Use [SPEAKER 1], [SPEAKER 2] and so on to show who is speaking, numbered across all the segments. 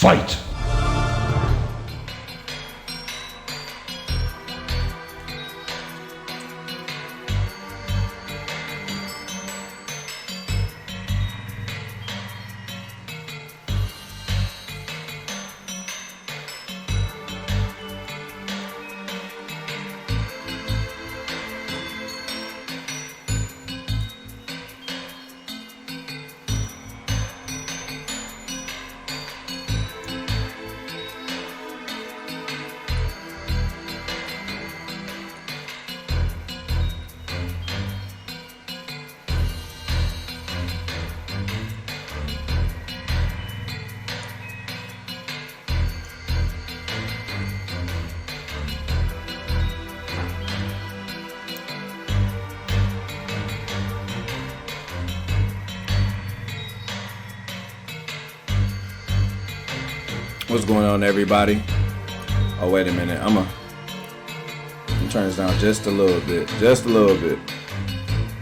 [SPEAKER 1] Fight! What's going on, everybody? Oh, wait a minute. I'm turn this down just a little bit. Just a little bit.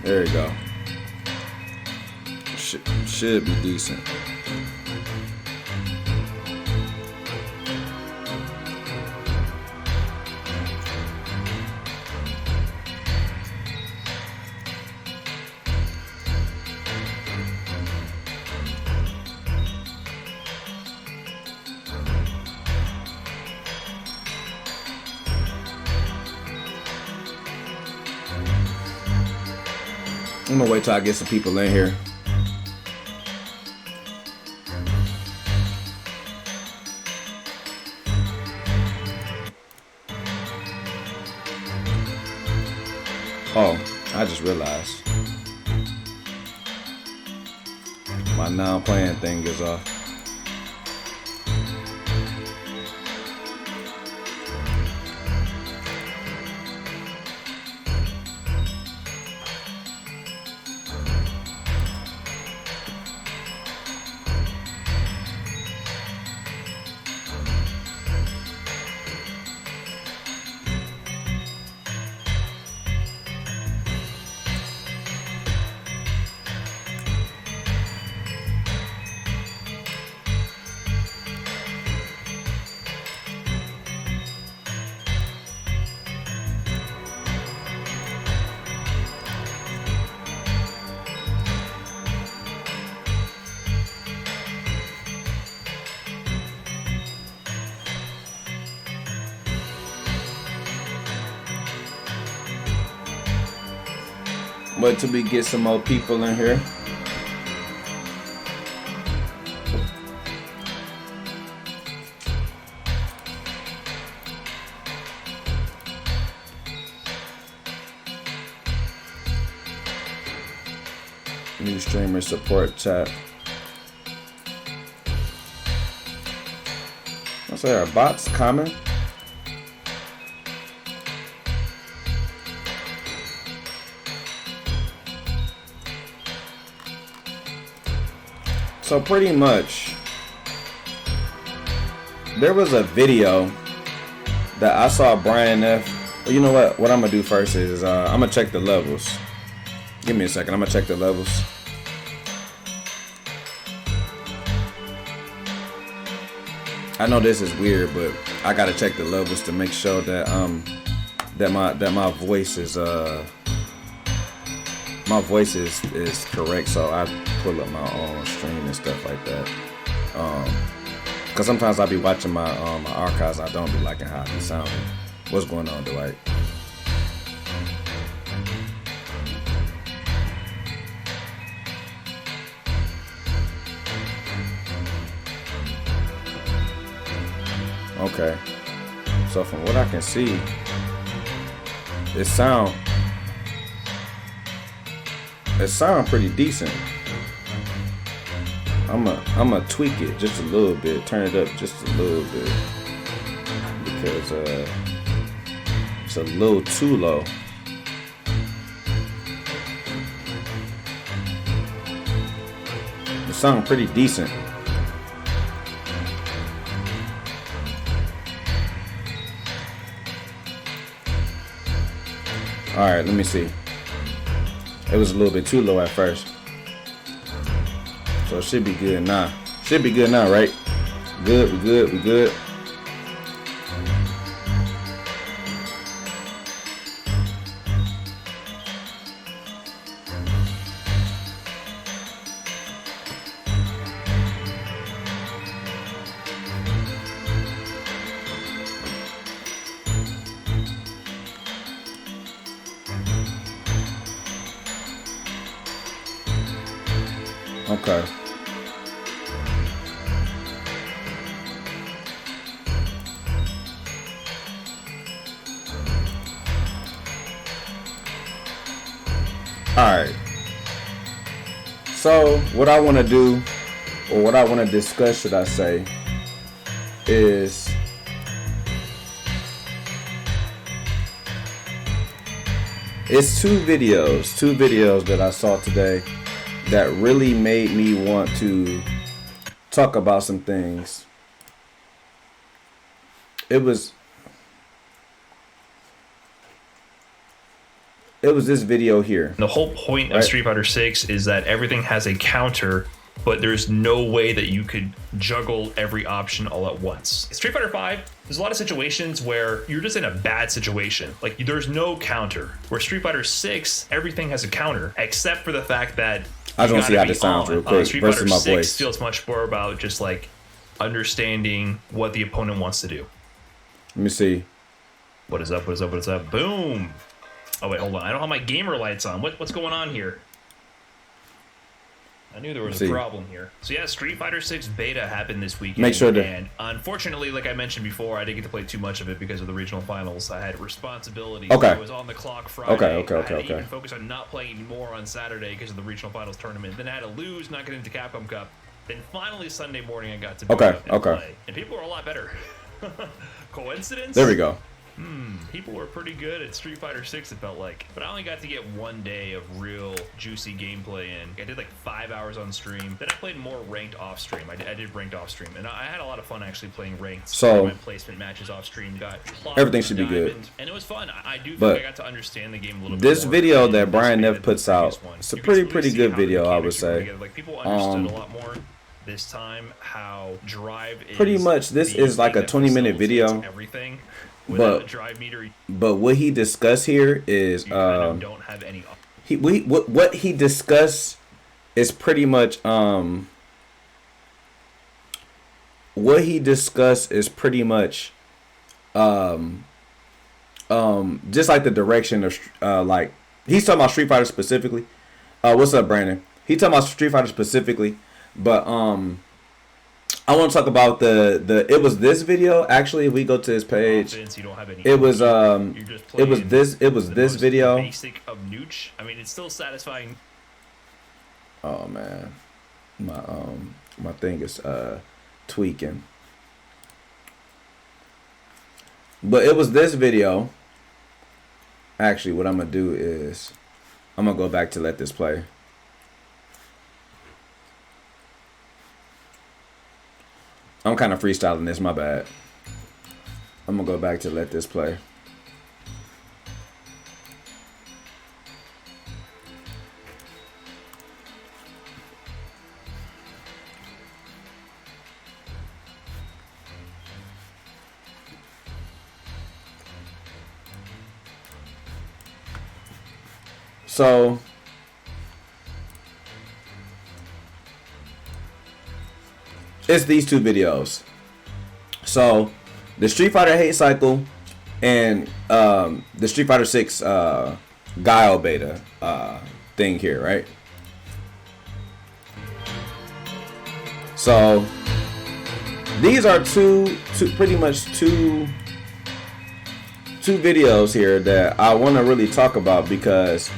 [SPEAKER 1] There we go. Should be decent. I'm gonna wait till I get some people in here. Oh, I just realized my now playing thing is off. Wait till we get some more people in here. New streamer support chat. I say, are bots coming? So pretty much, there was a video that I saw Brian F. Well, you know what? What I'm gonna do first is I'm gonna check the levels. Give me a second. I'm gonna check the levels. I know this is weird, but I gotta check the levels to make sure that my voice is is correct. So I pull up my own stream and stuff like that. Cause sometimes I'll be watching my archives. I don't be liking how I be sounding. What's going on, Dwight? Okay. So from what I can see, it sound pretty decent. I'ma tweak it just a little bit, turn it up just a little bit, because it's a little too low. It sounds pretty decent. All right, let me see. It was a little bit too low at first. So it should be good now. Should be good now, right? Good, we good, we good. Okay. Alright. So, what I want to do, or what I want to discuss, should I say, is it's two videos that I saw today that really made me want to talk about some things. It was this video here.
[SPEAKER 2] The whole point of Street Fighter 6 is that everything has a counter, but there's no way that you could juggle every option all at once. Street Fighter 5, there's a lot of situations where you're just in a bad situation. Like, there's no counter. Where Street Fighter 6, everything has a counter, except for the fact that
[SPEAKER 1] I just want to see how this sounds real quick
[SPEAKER 2] Street
[SPEAKER 1] versus
[SPEAKER 2] Fighter
[SPEAKER 1] my
[SPEAKER 2] 6
[SPEAKER 1] voice.
[SPEAKER 2] feels much more about just like understanding what the opponent wants to do.
[SPEAKER 1] Let me see.
[SPEAKER 2] What is up? What is up? What is up? Boom. Oh wait, hold on. I don't have my gamer lights on. What's going on here? I knew there was a problem here. So yeah, Street Fighter 6 beta happened this weekend.
[SPEAKER 1] Make sure to.
[SPEAKER 2] And unfortunately, like I mentioned before, I didn't get to play too much of it because of the regional finals. I had responsibilities.
[SPEAKER 1] Okay.
[SPEAKER 2] I was on the clock Friday.
[SPEAKER 1] Okay.
[SPEAKER 2] I had to even focus on not playing anymore on Saturday because of the regional finals tournament. Then I had to lose, not get into Capcom Cup. Then finally Sunday morning, I got to boot up and play. And people were a lot better. Coincidence?
[SPEAKER 1] There we go.
[SPEAKER 2] People were pretty good at Street Fighter 6, it felt like. But I only got to get one day of real juicy gameplay in. I did like 5 hours on stream. Then I played more ranked off stream. I did ranked off stream. And I had a lot of fun actually playing ranked.
[SPEAKER 1] So,
[SPEAKER 2] my placement matches off stream. Got
[SPEAKER 1] everything should be good.
[SPEAKER 2] And it was fun. I do think
[SPEAKER 1] but
[SPEAKER 2] I got to understand the game a little bit
[SPEAKER 1] this
[SPEAKER 2] more.
[SPEAKER 1] video that Brian Neff puts out, it's a pretty good video, I would say.
[SPEAKER 2] Like, people understood a lot more this time how drive is
[SPEAKER 1] pretty much this is like a 20-minute video.
[SPEAKER 2] Everything.
[SPEAKER 1] But what he discussed here is
[SPEAKER 2] don't have any.
[SPEAKER 1] What he discussed is pretty much just like the direction of like he's talking about Street Fighter specifically. What's up, Brandon? He's talking about Street Fighter specifically, but I want to talk about it was this video. Actually, if we go to his page, it was this video.
[SPEAKER 2] Basic of Nooch. I mean, it's still satisfying.
[SPEAKER 1] Oh man, my thing is tweaking. But it was this video. Actually, what I'm gonna do is I'm gonna go back to let this play. I'm kind of freestyling this, my bad. I'm gonna go back to let this play. So it's these two videos. So the Street Fighter Hate Cycle and the Street Fighter 6 Guile beta thing here, right? So these are two videos here that I want to really talk about because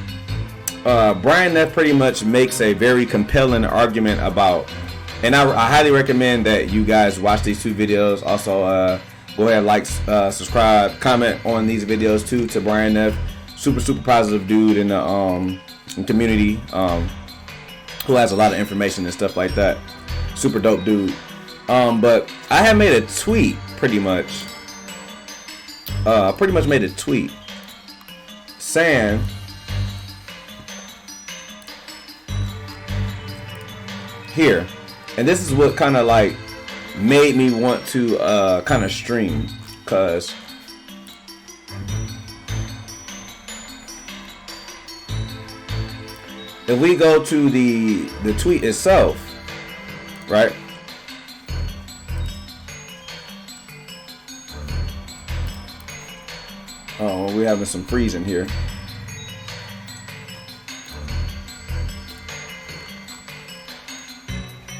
[SPEAKER 1] Brian Neff pretty much makes a very compelling argument about. And I highly recommend that you guys watch these two videos. Also, go ahead, like, subscribe, comment on these videos too to Brian Neff. Super positive dude in the community who has a lot of information and stuff like that. Super dope dude. But I had made a tweet pretty much made a tweet saying here. And this is what kind of like made me want to kind of stream, cause if we go to the tweet itself, right? Oh, we're having some freezing here.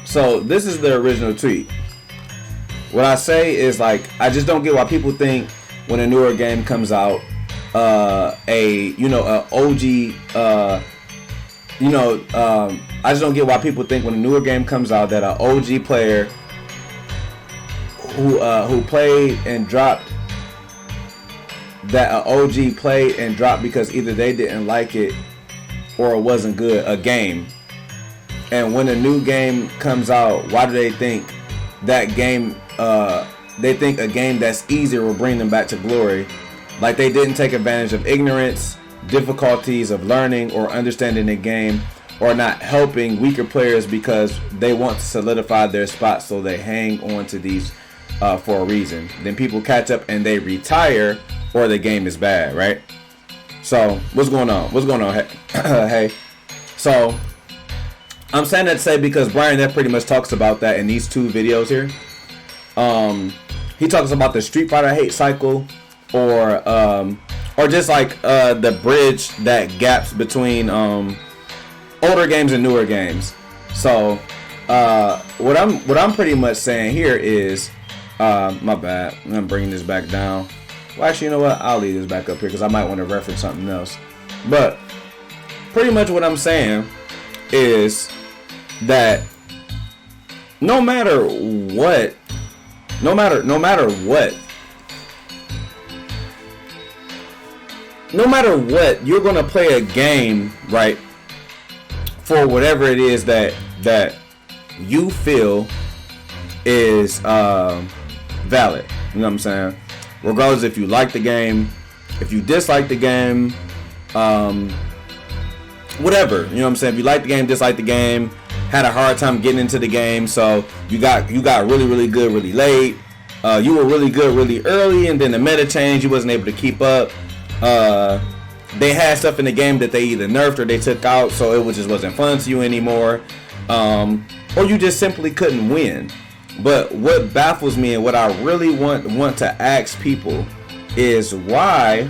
[SPEAKER 1] So this is the original tweet. What I say is, like, I just don't get why people think when a newer game comes out, a OG, I just don't get why people think when a newer game comes out that an OG player who played and dropped, that an OG played and dropped because either they didn't like it or it wasn't good, a game. And when a new game comes out, why do they think that game, they think a game that's easier will bring them back to glory? Like they didn't take advantage of ignorance, difficulties of learning or understanding the game, or not helping weaker players because they want to solidify their spot, so they hang on to these for a reason. Then people catch up and they retire, or the game is bad, right? So what's going on? What's going on? Hey, so I'm saying that to say because Brian F pretty much talks about that in these two videos here. He talks about the Street Fighter hate cycle, or just like the bridge that gaps between older games and newer games. So what I'm pretty much saying here is, my bad, I'm gonna bring this back down. Well, actually, you know what? I'll leave this back up here because I might want to reference something else. But pretty much what I'm saying is that no matter what, you're gonna play a game, right? For whatever it is that you feel is valid. You know what I'm saying? Regardless if you like the game, if you dislike the game, whatever. You know what I'm saying? If you like the game, dislike the game, had a hard time getting into the game, so you got really, really good really late. You were really good really early, and then the meta changed. You wasn't able to keep up. They had stuff in the game that they either nerfed or they took out, so it just wasn't fun to you anymore. Or you just simply couldn't win. But what baffles me and what I really want to ask people is why,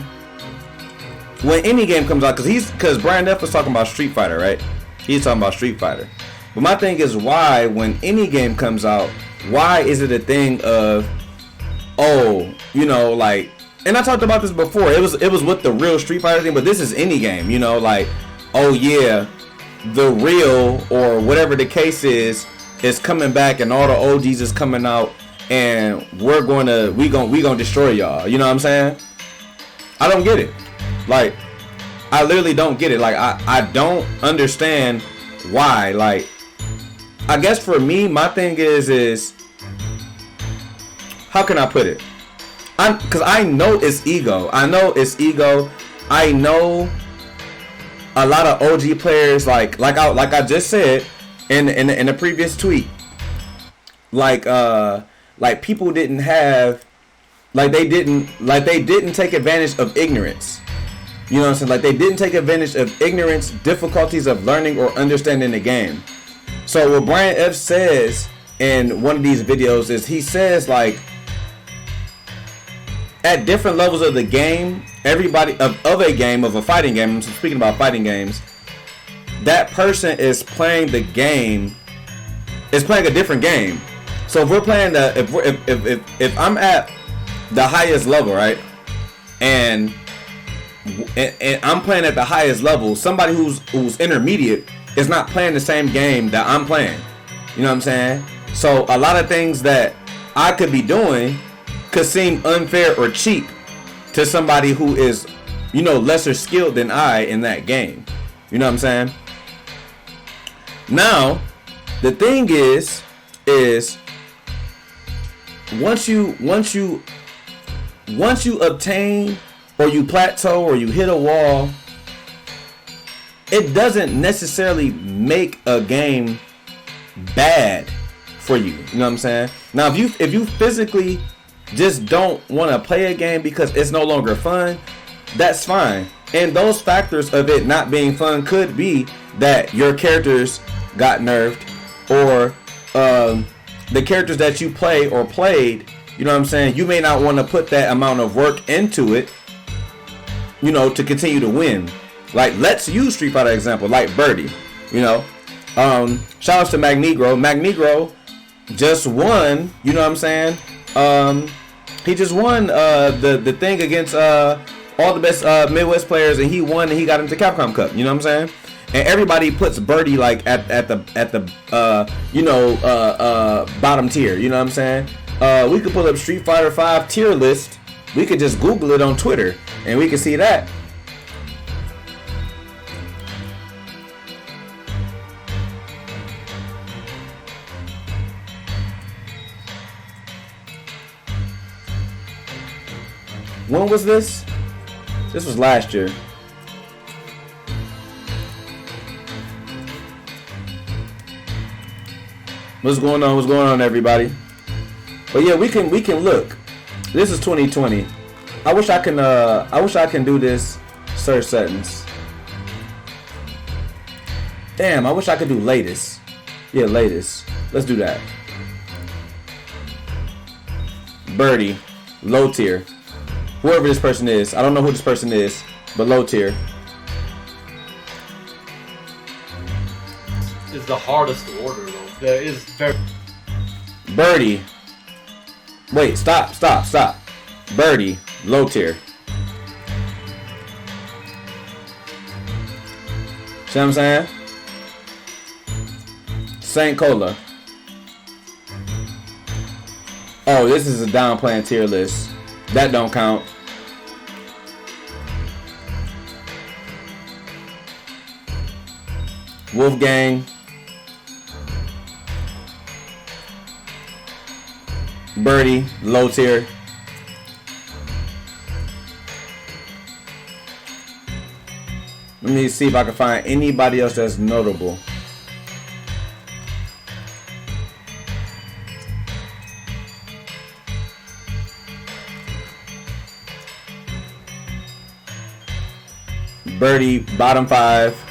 [SPEAKER 1] when any game comes out, because Brian F was talking about Street Fighter, right? He's talking about Street Fighter. But my thing is, why, when any game comes out, why is it a thing of, like, and I talked about this before. It was with the real Street Fighter thing, but this is any game, like, oh yeah, the real or whatever the case is coming back, and all the OGs is coming out, and we gonna destroy y'all. You know what I'm saying? I don't get it. Like, I literally don't get it. Like, I don't understand why. Like, I guess for me, my thing is how can I put it? Because I know it's ego. I know a lot of OG players, like I just said in the previous tweet, like people didn't have, like they didn't take advantage of ignorance. You know what I'm saying? Like they didn't take advantage of ignorance, difficulties of learning or understanding the game. So what Brian F says in one of these videos is, he says, like, at different levels of the game, everybody of a game, of a fighting game, I'm speaking about fighting games, that person is playing the game, is playing a different game. So if we're playing if I'm at the highest level, right, and I'm playing at the highest level, somebody who's intermediate is not playing the same game that I'm playing. You know what I'm saying? So a lot of things that I could be doing could seem unfair or cheap to somebody who is, lesser skilled than I in that game. You know what I'm saying? Now, the thing is once you obtain, or you plateau, or you hit a wall, it doesn't necessarily make a game bad for you. You know what I'm saying? Now, if you physically just don't want to play a game because it's no longer fun, that's fine. And those factors of it not being fun could be that your characters got nerfed, or the characters that you play or played, you know what I'm saying, you may not want to put that amount of work into it, you know, to continue to win. Like, let's use Street Fighter example, like Birdie, you know. Shout outs to Magnegro. Magnegro just won, you know what I'm saying? He just won the thing against all the best Midwest players, and he won, and he got into Capcom Cup, you know what I'm saying? And everybody puts Birdie like at the bottom tier, you know what I'm saying? We could pull up Street Fighter 5 tier list. We could just Google it on Twitter, and we can see that. When was this? This was last year. What's going on? What's going on, everybody? But yeah, we can look. This is 2020. I wish I can do this search settings. Damn, I wish I could do latest. Yeah, latest. Let's do that. Birdie, low tier. Whoever this person is, I don't know who this person is, but low tier.
[SPEAKER 3] Is the hardest to order though. There is very.
[SPEAKER 1] Birdie. Wait, stop. Birdie, low tier. See what I'm saying? Saint Cola. Oh, this is a downplaying tier list. That don't count. Wolfgang. Birdie, low tier. Let me see if I can find anybody else that's notable. Birdie, bottom 5.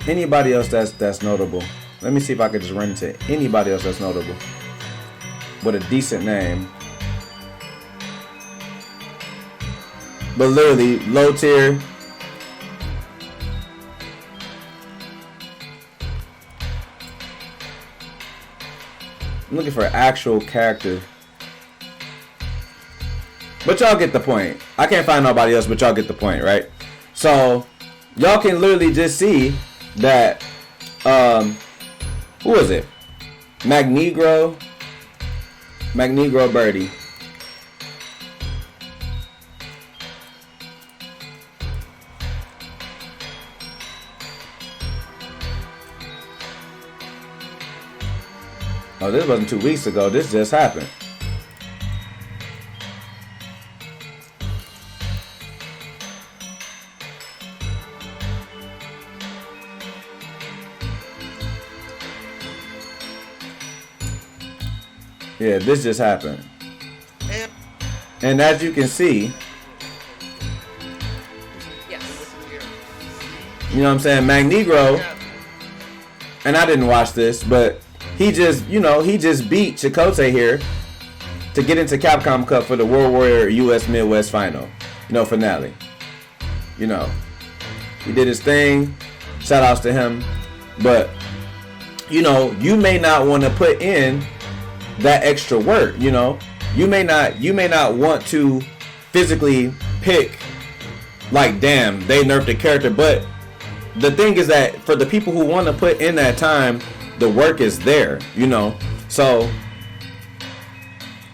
[SPEAKER 1] Anybody else that's notable? Let me see if I could just run into anybody else that's notable with a decent name. But literally, low tier. I'm looking for an actual character. But y'all get the point. I can't find nobody else, but y'all get the point, right? So, y'all can literally just see that, who is it? Magnegro Birdie. Oh, this wasn't 2 weeks ago. This just happened. Yeah, this just happened. And as you can see, you know what I'm saying, Magnegro, and I didn't watch this, but he just beat Chakotay here to get into Capcom Cup for the World Warrior US Midwest Final, finale. He did his thing. Shout outs to him. But, you may not want to put in that extra work, You may not want to physically pick, like, damn, they nerfed the character. But the thing is that for the people who want to put in that time, the work is there, So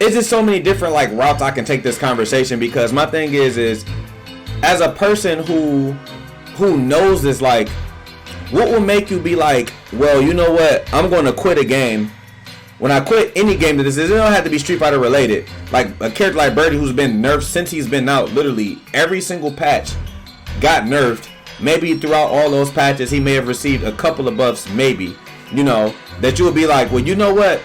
[SPEAKER 1] it's just so many different routes I can take this conversation, because my thing is as a person who knows this, what will make you be like, well, you know what, I'm going to quit a game. When I quit any game that this is, it don't have to be Street Fighter related. Like a character like Birdie, who's been nerfed since he's been out, literally every single patch got nerfed. Maybe throughout all those patches, he may have received a couple of buffs, maybe. You know, that you would be like, well, you know what?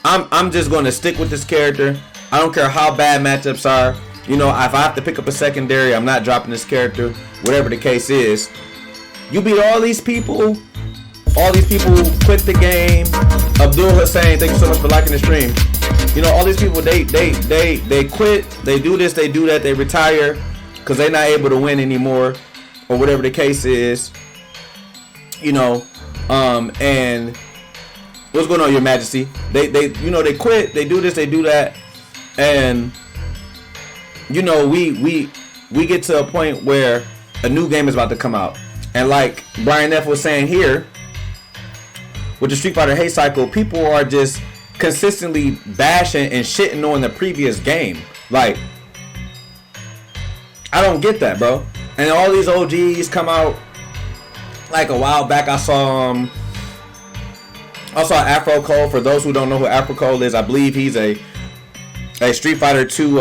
[SPEAKER 1] I'm just going to stick with this character. I don't care how bad matchups are. You know, if I have to pick up a secondary, I'm not dropping this character. Whatever the case is. You beat all these people. All these people quit the game. Abdul Hussein, thank you so much for liking the stream. You know, all these people, they quit. They do this, they do that. They retire because they're not able to win anymore, or whatever the case is. You know, and what's going on, Your Majesty? They quit. They do this, they do that, and you know, we get to a point where a new game is about to come out, and like Brian F was saying here, with the Street Fighter hate cycle, people are just consistently bashing and shitting on the previous game. Like, I don't get that, bro. And all these OGs come out. Like a while back, I saw Afro Cole. For those who don't know who Afro Cole is, I believe he's a Street Fighter 2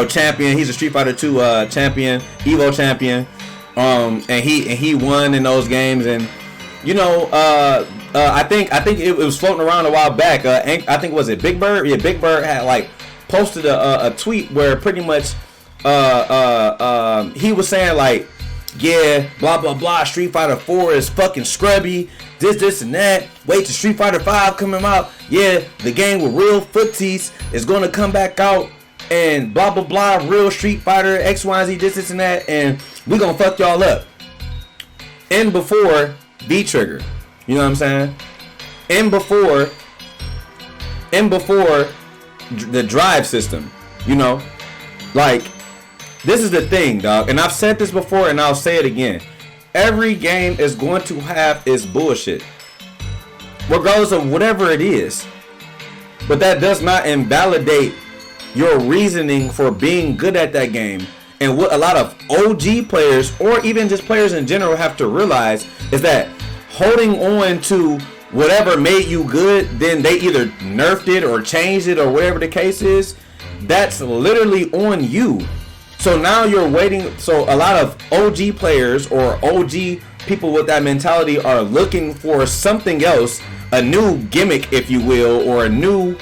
[SPEAKER 1] champion. He's a Street Fighter 2 champion, Evo champion. And he won in those games. And you know, I think it was floating around a while back. I think, was it Big Bird? Yeah, Big Bird had like posted a tweet where pretty much he was saying like, yeah, blah blah blah, Street Fighter 4 is fucking scrubby, this and that. Wait till Street Fighter 5 coming out. Yeah, the game with real footsies is gonna come back out, and blah blah blah, real Street Fighter X, Y, Z, this and that, and we gonna fuck y'all up. And before V Trigger, you know what I'm saying? And before the drive system, you know, like, this is the thing, dog. And I've said this before, and I'll say it again. Every game is going to have its bullshit, regardless of whatever it is. But that does not invalidate your reasoning for being good at that game. And what a lot of OG players, or even just players in general, have to realize is that holding on to whatever made you good, then they either nerfed it or changed it or whatever the case is, that's literally on you. So now you're waiting. So a lot of OG players or OG people with that mentality are looking for something else, a new gimmick, if you will, or a new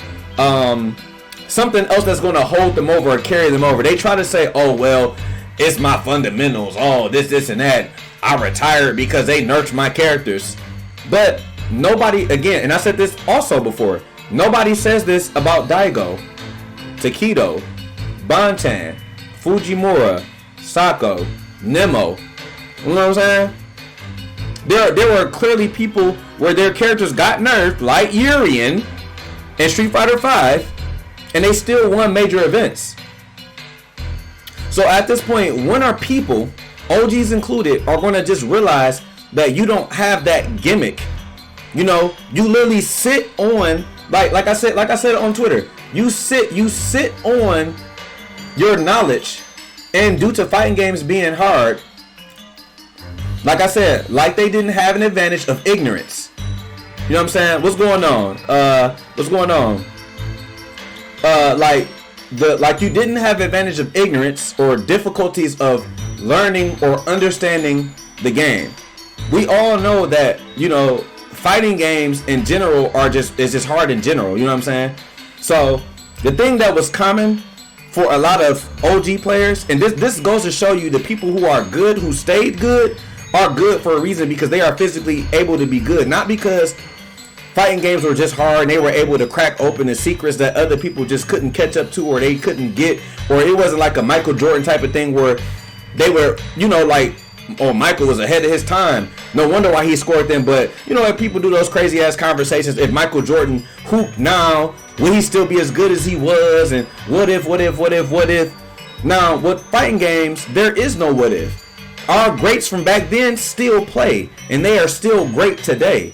[SPEAKER 1] something else that's going to hold them over or carry them over. They try to say, oh, well, it's my fundamentals. Oh, this and that. I retired because they nerfed my characters. But nobody, again, and I said this also before, nobody says this about Daigo, Takedo, Bantan, Fujimura, Sako, Nemo. You know what I'm saying? There were clearly people where their characters got nerfed, like Urian in Street Fighter 5, and they still won major events. So at this point, when are people, OGs included, are going to just realize that you don't have that gimmick? You know, you literally sit on, like I said on Twitter, you sit on your knowledge, and due to fighting games being hard, like I said, like they didn't have an advantage of ignorance. You know what I'm saying? What's going on? What's going on? Like you didn't have advantage of ignorance or difficulties of learning or understanding the game. We all know that, you know, fighting games in general is just hard in general. You know what I'm saying? So the thing that was common for a lot of OG players, and this goes to show you the people who are good, who stayed good, are good for a reason, because they are physically able to be good, not because fighting games were just hard and they were able to crack open the secrets that other people just couldn't catch up to, or they couldn't get, or it wasn't like a Michael Jordan type of thing where they were, you know, like, oh, Michael was ahead of his time, no wonder why he scored them. But you know, if people do those crazy ass conversations, if Michael Jordan hooped now, will he still be as good as he was? And what if? Now, with fighting games, there is no what if. Our greats from back then still play, and they are still great today.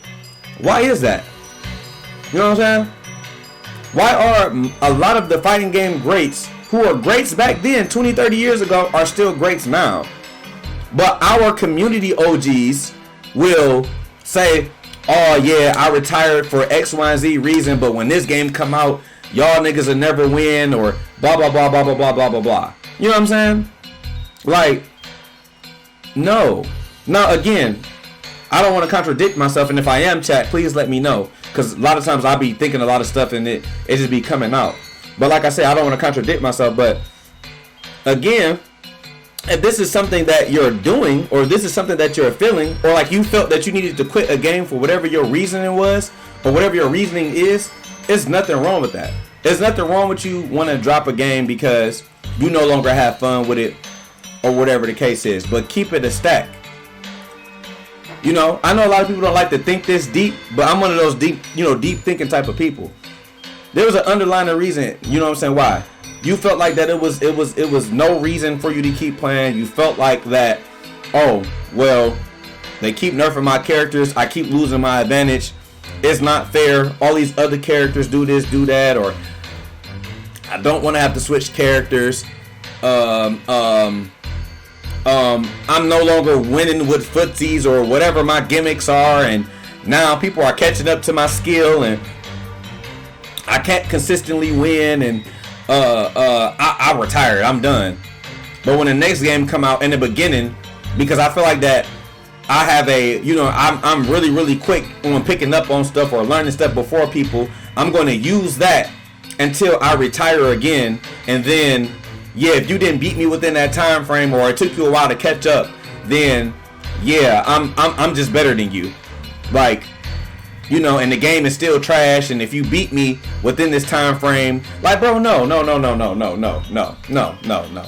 [SPEAKER 1] Why is that? You know what I'm saying? Why are a lot of the fighting game greats who are greats back then, 20, 30 years ago, are still greats now? But our community OGs will say, oh yeah, I retired for X, Y, and Z reason, but when this game come out, y'all niggas will never win, or blah blah blah blah blah blah blah blah blah. You know what I'm saying? Like, no. Now again, I don't want to contradict myself, and if I am, chat, please let me know, because a lot of times I'll be thinking a lot of stuff and it just be coming out. But like I said, I don't want to contradict myself. But again, if this is something that you're doing, or this is something that you're feeling, or like you felt that you needed to quit a game for whatever your reasoning was, or whatever your reasoning is, there's nothing wrong with that. There's nothing wrong with you want to drop a game because you no longer have fun with it, or whatever the case is. But keep it a stack. You know, I know a lot of people don't like to think this deep, but I'm one of those deep thinking type of people. There was an underlying reason, you know what I'm saying, why. You felt like that it was no reason for you to keep playing. You felt like that, oh, well, they keep nerfing my characters. I keep losing my advantage. It's not fair. All these other characters do this, do that, or I don't want to have to switch characters. I'm no longer winning with footsies or whatever my gimmicks are, and now people are catching up to my skill, and I can't consistently win, and I retired. I'm done. But when the next game come out in the beginning, because I feel like that I have I'm really, really quick on picking up on stuff or learning stuff before people, I'm going to use that until I retire again, and then yeah, if you didn't beat me within that time frame, or it took you a while to catch up, then yeah, I'm just better than you. Like, you know, and the game is still trash, and if you beat me within this time frame, like, bro, no.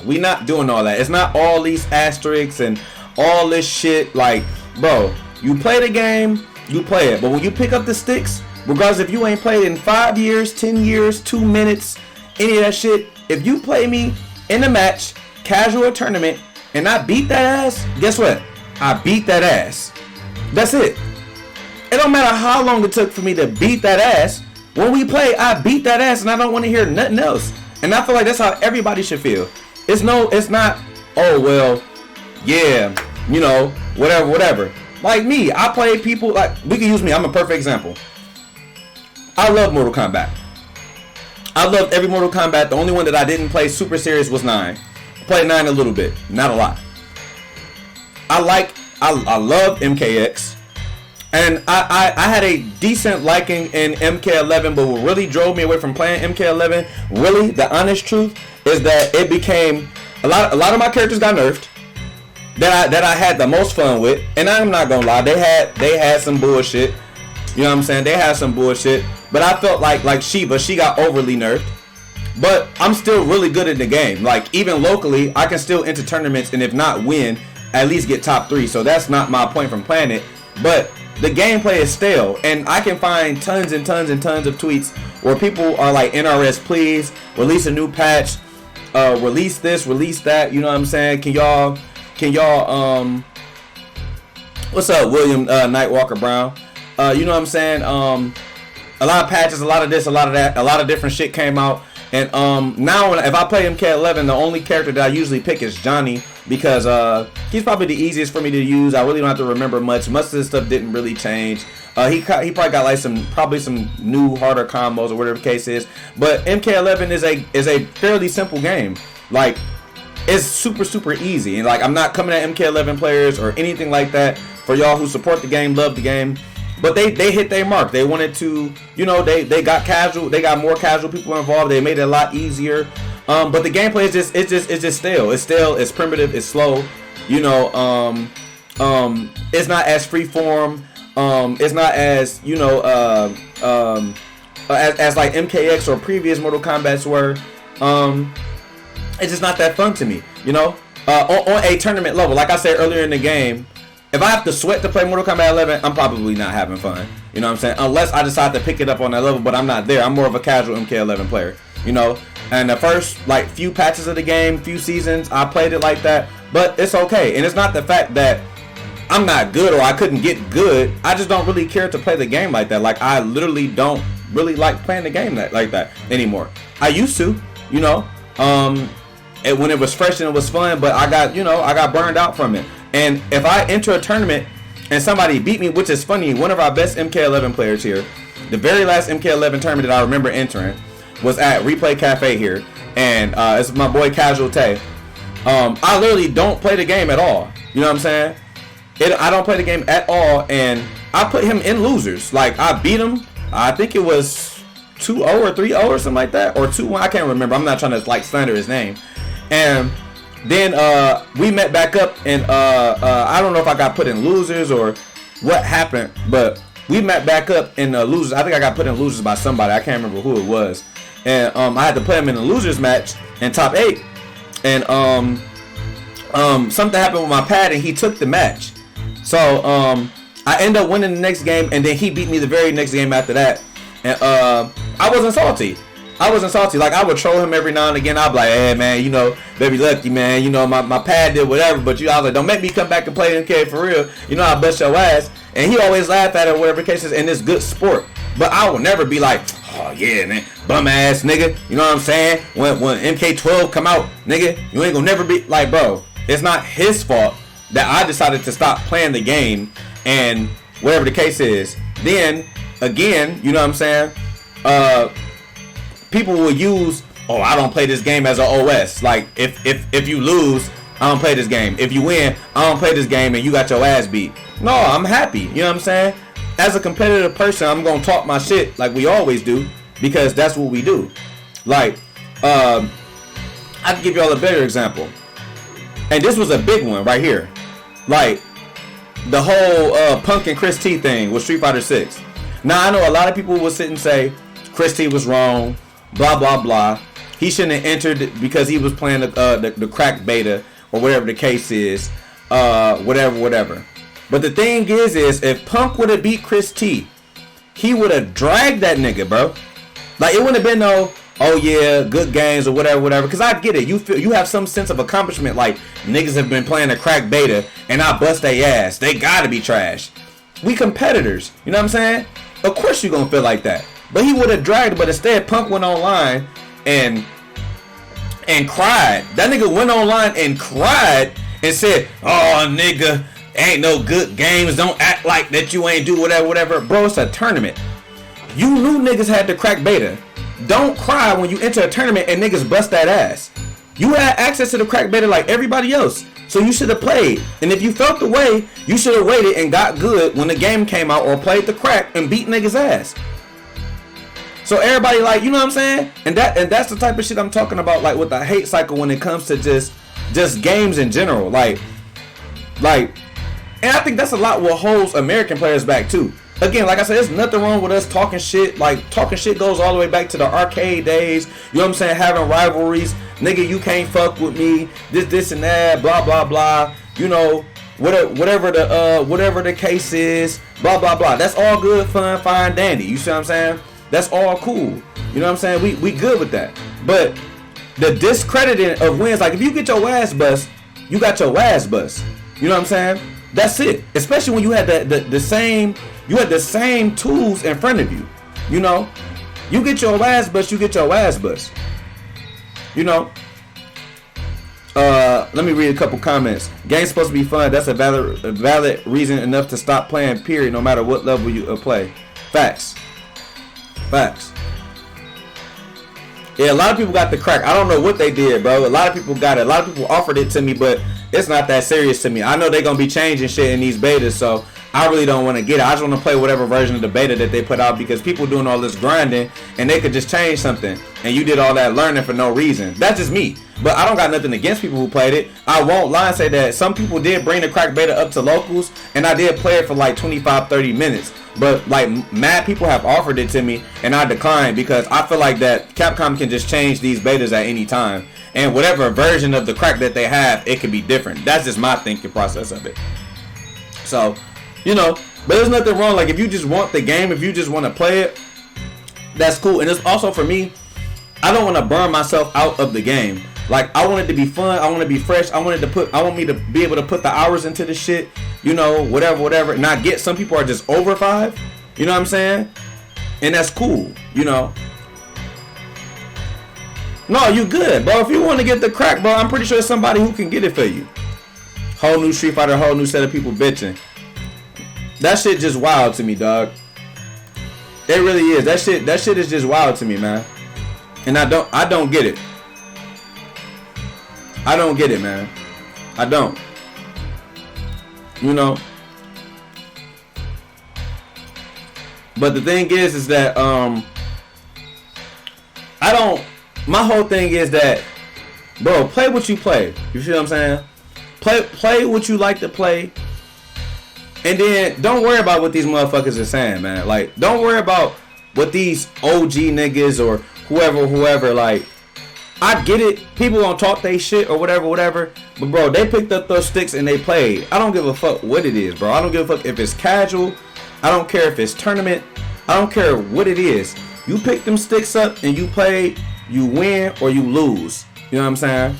[SPEAKER 1] We not doing all that. It's not all these asterisks and all this shit. Like, bro, you play the game, you play it. But when you pick up the sticks, regardless if you ain't played in 5 years, 10 years, 2 minutes, any of that shit, if you play me in a match, casual tournament, and I beat that ass, guess what? I beat that ass. That's it. It don't matter how long it took for me to beat that ass. When we play, I beat that ass, and I don't want to hear nothing else. And I feel like that's how everybody should feel. It's not, oh, well, yeah, you know, whatever. Like me, I play people, like, we can use me. I'm a perfect example. I love Mortal Kombat. I loved every Mortal Kombat. The only one that I didn't play super serious was 9. I played 9 a little bit, not a lot. I love MKX, and I had a decent liking in MK11, but what really drove me away from playing MK11, really, the honest truth, is that it became a lot of my characters got nerfed that I had the most fun with, and I'm not gonna lie, they had some bullshit. You know what I'm saying? They had some bullshit. But I felt like Shiva, she got overly nerfed. But I'm still really good in the game. Like, even locally, I can still enter tournaments, and if not win, at least get top 3. So that's not my point from playing it. But the gameplay is stale. And I can find tons and tons and tons of tweets where people are like, NRS, please, release a new patch. Release this, release that. You know what I'm saying? Can y'all, what's up, William Nightwalker Brown? You know what I'm saying? A lot of patches, a lot of this, a lot of that, a lot of different shit came out. And now if I play MK11, the only character that I usually pick is Johnny, because he's probably the easiest for me to use. I really don't have to remember much. Most of this stuff didn't really change. He probably got like some new harder combos or whatever the case is. But MK11 is a fairly simple game. Like, it's super easy. And like, I'm not coming at MK11 players or anything like that. For y'all who support the game, love the game. But they hit their mark. They wanted to, you know, they got casual. They got more casual people involved. They made it a lot easier. But the gameplay is just stale. It's stale. It's primitive. It's slow. You know, it's not as freeform. It's not as, you know, as like MKX or previous Mortal Kombats were. It's just not that fun to me. You know, on a tournament level, like I said earlier in the game. If I have to sweat to play Mortal Kombat 11, I'm probably not having fun. You know what I'm saying? Unless I decide to pick it up on that level, but I'm not there. I'm more of a casual MK11 player. You know? And the first, like, few patches of the game, few seasons, I played it like that. But it's okay. And it's not the fact that I'm not good or I couldn't get good. I just don't really care to play the game like that. Like, I literally don't really like playing the game like that anymore. I used to, you know? When it was fresh and it was fun, but I got burned out from it. And if I enter a tournament and somebody beat me, which is funny, one of our best MK11 players here, the very last MK11 tournament that I remember entering, was at Replay Cafe here, and it's my boy Casual Tay. I literally don't play the game at all. You know what I'm saying? I don't play the game at all, and I put him in losers. Like, I beat him. I think it was 2-0 or 3-0 or something like that, or 2-1. I can't remember. I'm not trying to like slander his name. And then we met back up, and I don't know if I got put in losers or what happened, but we met back up in losers. I think I got put in losers by somebody. I can't remember who it was. And I had to play him in a losers match in top 8. And something happened with my pad, and he took the match. So I ended up winning the next game, and then he beat me the very next game after that. And I wasn't salty. Like, I would troll him every now and again. I'd be like, hey, man, you know, baby lucky, man. You know, my pad did whatever. But, I was like, don't make me come back and play MK for real. You know, I'll bust your ass. And he always laughed at it, whatever the case is, and it's good sport. But I will never be like, oh, yeah, man, bum ass nigga. You know what I'm saying? When MK12 come out, nigga, you ain't gonna never be like, bro, it's not his fault that I decided to stop playing the game and whatever the case is. Then, again, you know what I'm saying? People will use, oh, I don't play this game as an OS. Like, if you lose, I don't play this game. If you win, I don't play this game and you got your ass beat. No, I'm happy. You know what I'm saying? As a competitive person, I'm going to talk my shit like we always do, because that's what we do. Like, I can give y'all a better example. And this was a big one right here. Like, the whole Punk and Chris T thing with Street Fighter 6. Now, I know a lot of people will sit and say, Chris T was wrong, blah, blah, blah. He shouldn't have entered because he was playing the crack beta or whatever the case is. Whatever. But the thing is if Punk would have beat Chris T, he would have dragged that nigga, bro. Like, it wouldn't have been no, oh yeah, good games or whatever. Because I get it. You have some sense of accomplishment. Like, niggas have been playing a crack beta and I bust their ass. They gotta be trash. We competitors. You know what I'm saying? Of course you gonna feel like that. But he would have dragged. But instead, Punk went online and cried. That nigga went online and cried and said, oh, nigga, ain't no good games. Don't act like that you ain't do whatever. Bro, it's a tournament. You knew niggas had the crack beta. Don't cry when you enter a tournament and niggas bust that ass. You had access to the crack beta like everybody else. So you should have played. And if you felt the way, you should have waited and got good when the game came out or played the crack and beat niggas ass. So everybody, like, you know what I'm saying? And that's the type of shit I'm talking about, like, with the hate cycle when it comes to just games in general. Like, and I think that's a lot what holds American players back too. Again, like I said, there's nothing wrong with us talking shit. Like, talking shit goes all the way back to the arcade days. You know what I'm saying? Having rivalries. Nigga, you can't fuck with me. This and that. Blah, blah, blah. You know, whatever the case is. Blah, blah, blah. That's all good, fun, fine, dandy. You see what I'm saying? That's all cool. You know what I'm saying? We good with that. But the discrediting of wins, like, if you get your ass bust, you got your ass bust. You know what I'm saying? That's it. Especially when you had the same tools in front of you. You know? You get your ass bust, you get your ass bust. You know? Let me read a couple comments. Game's supposed to be fun. That's a valid reason enough to stop playing, period, no matter what level you play. Facts. Yeah, a lot of people got the crack. I don't know what they did, bro. A lot of people got it. A lot of people offered it to me, but it's not that serious to me. I know they're going to be changing shit in these betas, so I really don't want to get it. I just want to play whatever version of the beta that they put out, because people doing all this grinding and they could just change something, and you did all that learning for no reason. That's just me. But I don't got nothing against people who played it. I won't lie and say that some people did bring the crack beta up to locals, and I did play it for like 25-30 minutes. But like, mad people have offered it to me and I declined, because I feel like that Capcom can just change these betas at any time, and whatever version of the crack that they have, it could be different. That's just my thinking process of it. So, you know, but there's nothing wrong. Like, if you just want the game, if you just want to play it, that's cool. And it's also, for me, I don't want to burn myself out of the game. Like, I want it to be fun. I want to be fresh. I want me to be able to put the hours into this shit. You know, whatever. Not get, some people are just over 5. You know what I'm saying? And that's cool, you know. No, you good, bro. If you want to get the crack, bro, I'm pretty sure there's somebody who can get it for you. Whole new Street Fighter, whole new set of people bitching. That shit just wild to me, dog. It really is. That shit is just wild to me, man. And I don't get it. I don't get it, man. I don't. You know. But the thing is that I don't. My whole thing is that, bro, play what you play. You see what I'm saying? Play what you like to play. And then don't worry about what these motherfuckers are saying, man. Like, don't worry about what these OG niggas or whoever, like, I get it. People gonna talk they shit or whatever. But, bro, they picked up those sticks and they played. I don't give a fuck what it is, bro. I don't give a fuck if it's casual. I don't care if it's tournament. I don't care what it is. You pick them sticks up and you play, you win or you lose. You know what I'm saying?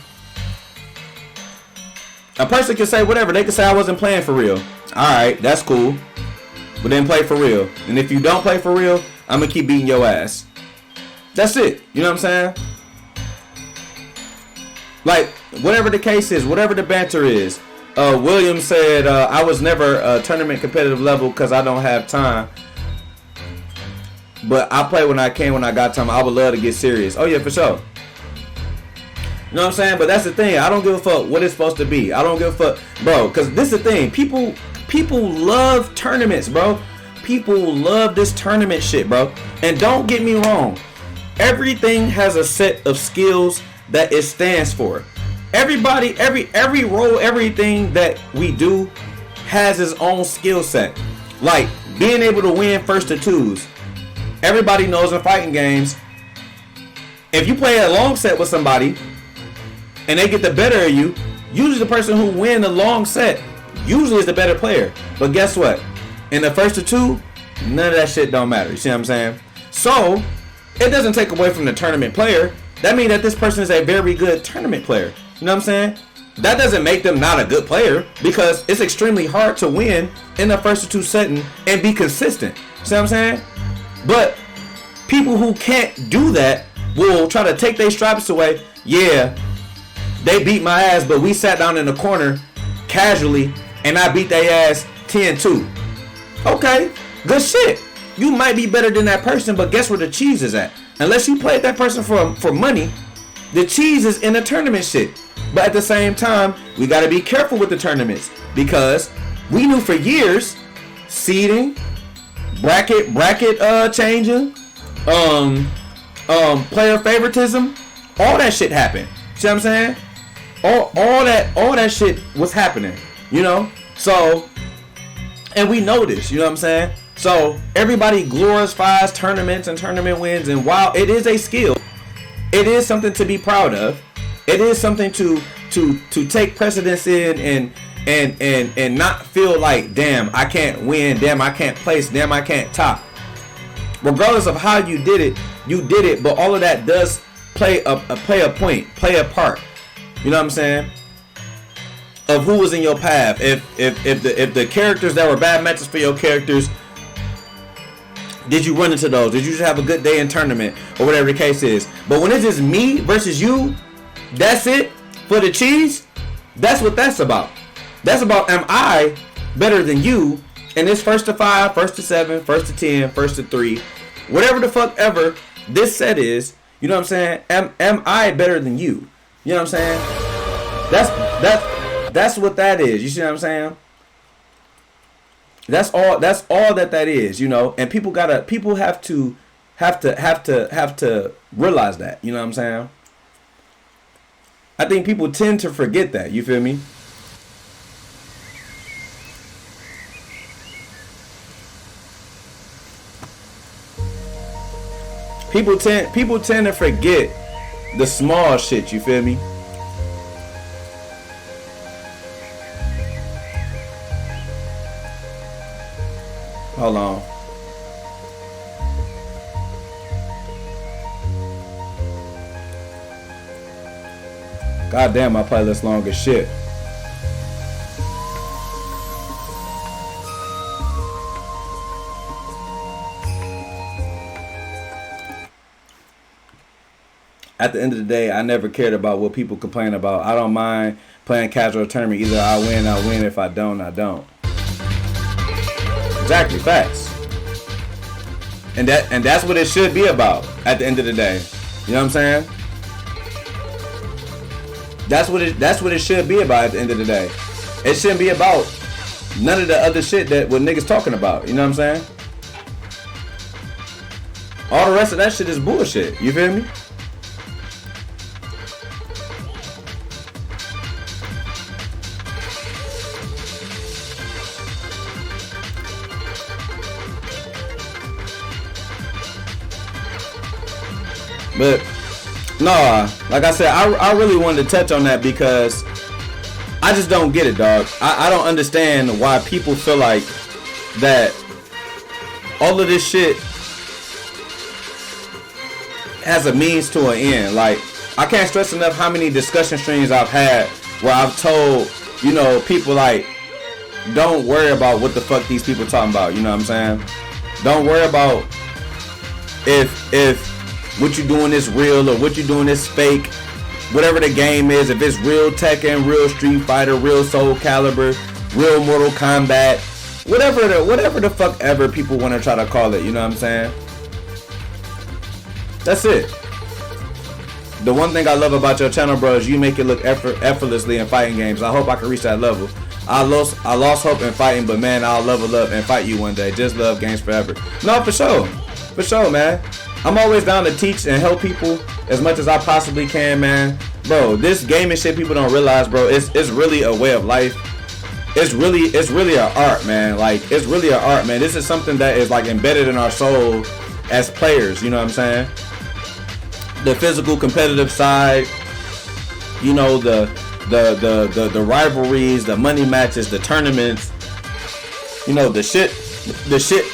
[SPEAKER 1] A person can say whatever. They can say I wasn't playing for real. Alright, that's cool. But then play for real. And if you don't play for real, I'm going to keep beating your ass. That's it. You know what I'm saying? Like, whatever the case is, whatever the banter is. William said, I was never a tournament competitive level because I don't have time. But I play when I can, when I got time. I would love to get serious. Oh, yeah, for sure. You know what I'm saying? But that's the thing. I don't give a fuck what it's supposed to be. I don't give a fuck. Bro, because this is the thing. People love tournaments, bro. People love this tournament shit, bro. And don't get me wrong. Everything has a set of skills that it stands for. Everybody, every role, everything that we do has its own skill set. Like being able to win first to twos. Everybody knows in fighting games, if you play a long set with somebody and they get the better of you, usually the person who win the long set usually is the better player. But guess what? In the first to two, none of that shit don't matter. You see what I'm saying? So it doesn't take away from the tournament player. That means that this person is a very good tournament player. You know what I'm saying? That doesn't make them not a good player, because it's extremely hard to win in the first to two setting and be consistent. See what I'm saying? But people who can't do that will try to take their stripes away. Yeah, they beat my ass, but we sat down in the corner casually and I beat their ass 10-2. Okay, good shit. You might be better than that person, but guess where the cheese is at? Unless you played that person for money, the cheese is in the tournament shit. But at the same time, we got to be careful with the tournaments, because we knew for years seeding, bracket changing, player favoritism, all that shit happened. See what I'm saying? All that shit was happening, you know? So, and we know this, you know what I'm saying? So everybody glorifies tournaments and tournament wins, and while it is a skill, it is something to be proud of. It is something to take precedence in and not feel like, damn, I can't win, damn, I can't place, damn, I can't top. Regardless of how you did it, but all of that does play a part. You know what I'm saying? Of who was in your path. If the characters that were bad matches for your characters, did you run into those? Did you just have a good day in tournament or whatever the case is? But when it's just me versus you, that's it for the cheese. That's what that's about. That's about, am I better than you in this first to 5, first to 7, first to 10, first to 3, whatever the fuck ever this set is. You know what I'm saying? Am I better than you? You know what I'm saying? That's what that is. You see what I'm saying? That's all that is, you know. And people have to realize that, you know what I'm saying? I think people tend to forget that, you feel me? People tend to forget the small shit, you feel me? Hold on. God damn, my playlist long as shit. At the end of the day, I never cared about what people complain about. I don't mind playing casual tournament. Either I win. If I don't, I don't. Exactly, facts. And that's what it should be about at the end of the day. You know what I'm saying? That's what it should be about at the end of the day. It shouldn't be about none of the other shit that what niggas talking about. You know what I'm saying? All the rest of that shit is bullshit. You feel me? But no, like I said, I really wanted to touch on that because I just don't get it, dog. I don't understand why people feel like that all of this shit has a means to an end. Like, I can't stress enough how many discussion streams I've had where I've told, you know, people like, don't worry about what the fuck these people talking about. You know what I'm saying? Don't worry about if what you doing is real or what you doing is fake. Whatever the game is, if it's real Tekken, real Street Fighter, real Soul Calibur, real Mortal Kombat, whatever the fuck ever people want to try to call it, you know what I'm saying? That's it. The one thing I love about your channel, bro, is you make it look effortlessly in fighting games. I hope I can reach that level. I lost hope in fighting, but man, I'll level up and fight you one day. Just love games forever. No, for sure, man. I'm always down to teach and help people as much as I possibly can, man. Bro, this gaming shit people don't realize, bro. It's really a way of life. It's really an art, man. Like, it's really an art, man. This is something that is like embedded in our soul as players. You know what I'm saying? The physical competitive side, you know, the rivalries, the money matches, the tournaments, you know, the shit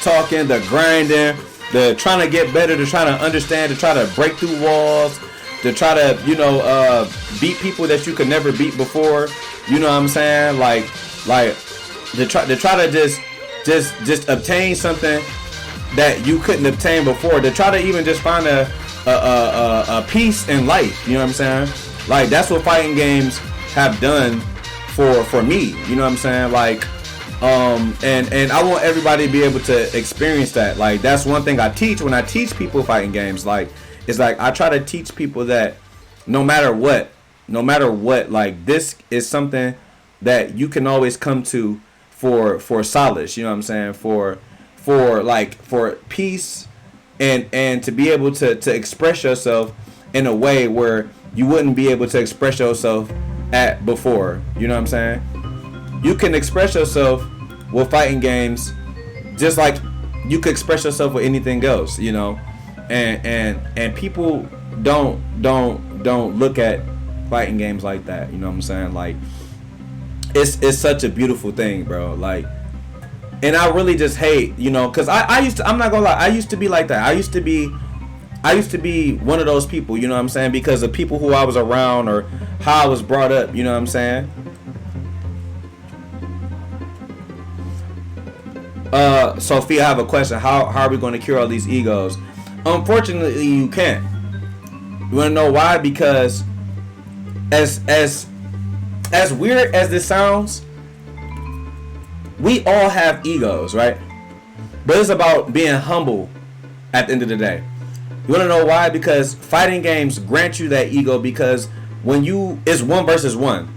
[SPEAKER 1] talking, the grinding, the trying to get better, to try to understand, to try to break through walls, to try to, you know, beat people that you could never beat before. You know what I'm saying? Like to try to just obtain something that you couldn't obtain before. To try to even just find a peace in life. You know what I'm saying? Like, that's what fighting games have done for me. You know what I'm saying? Like, and I want everybody to be able to experience that. Like, that's one thing I teach when I teach people fighting games. Like, it's like I try to teach people that no matter what, like, this is something that you can always come to for solace. You know what I'm saying? For peace and to be able to express yourself in a way where you wouldn't be able to express yourself at before. You know what I'm saying? You can express yourself with fighting games just like you could express yourself with anything else, you know. And people don't look at fighting games like that. You know what I'm saying? Like, it's such a beautiful thing, bro. Like, and I really just hate, you know, because I'm not gonna lie, I used to be like that. I used to be one of those people, you know what I'm saying, because of people who I was around or how I was brought up, you know what I'm saying. Sophia, I have a question. How are we going to cure all these egos? Unfortunately, you can't. You want to know why? Because as weird as this sounds, we all have egos, right? But it's about being humble at the end of the day. You want to know why? Because fighting games grant you that ego, because when it's 1 versus 1,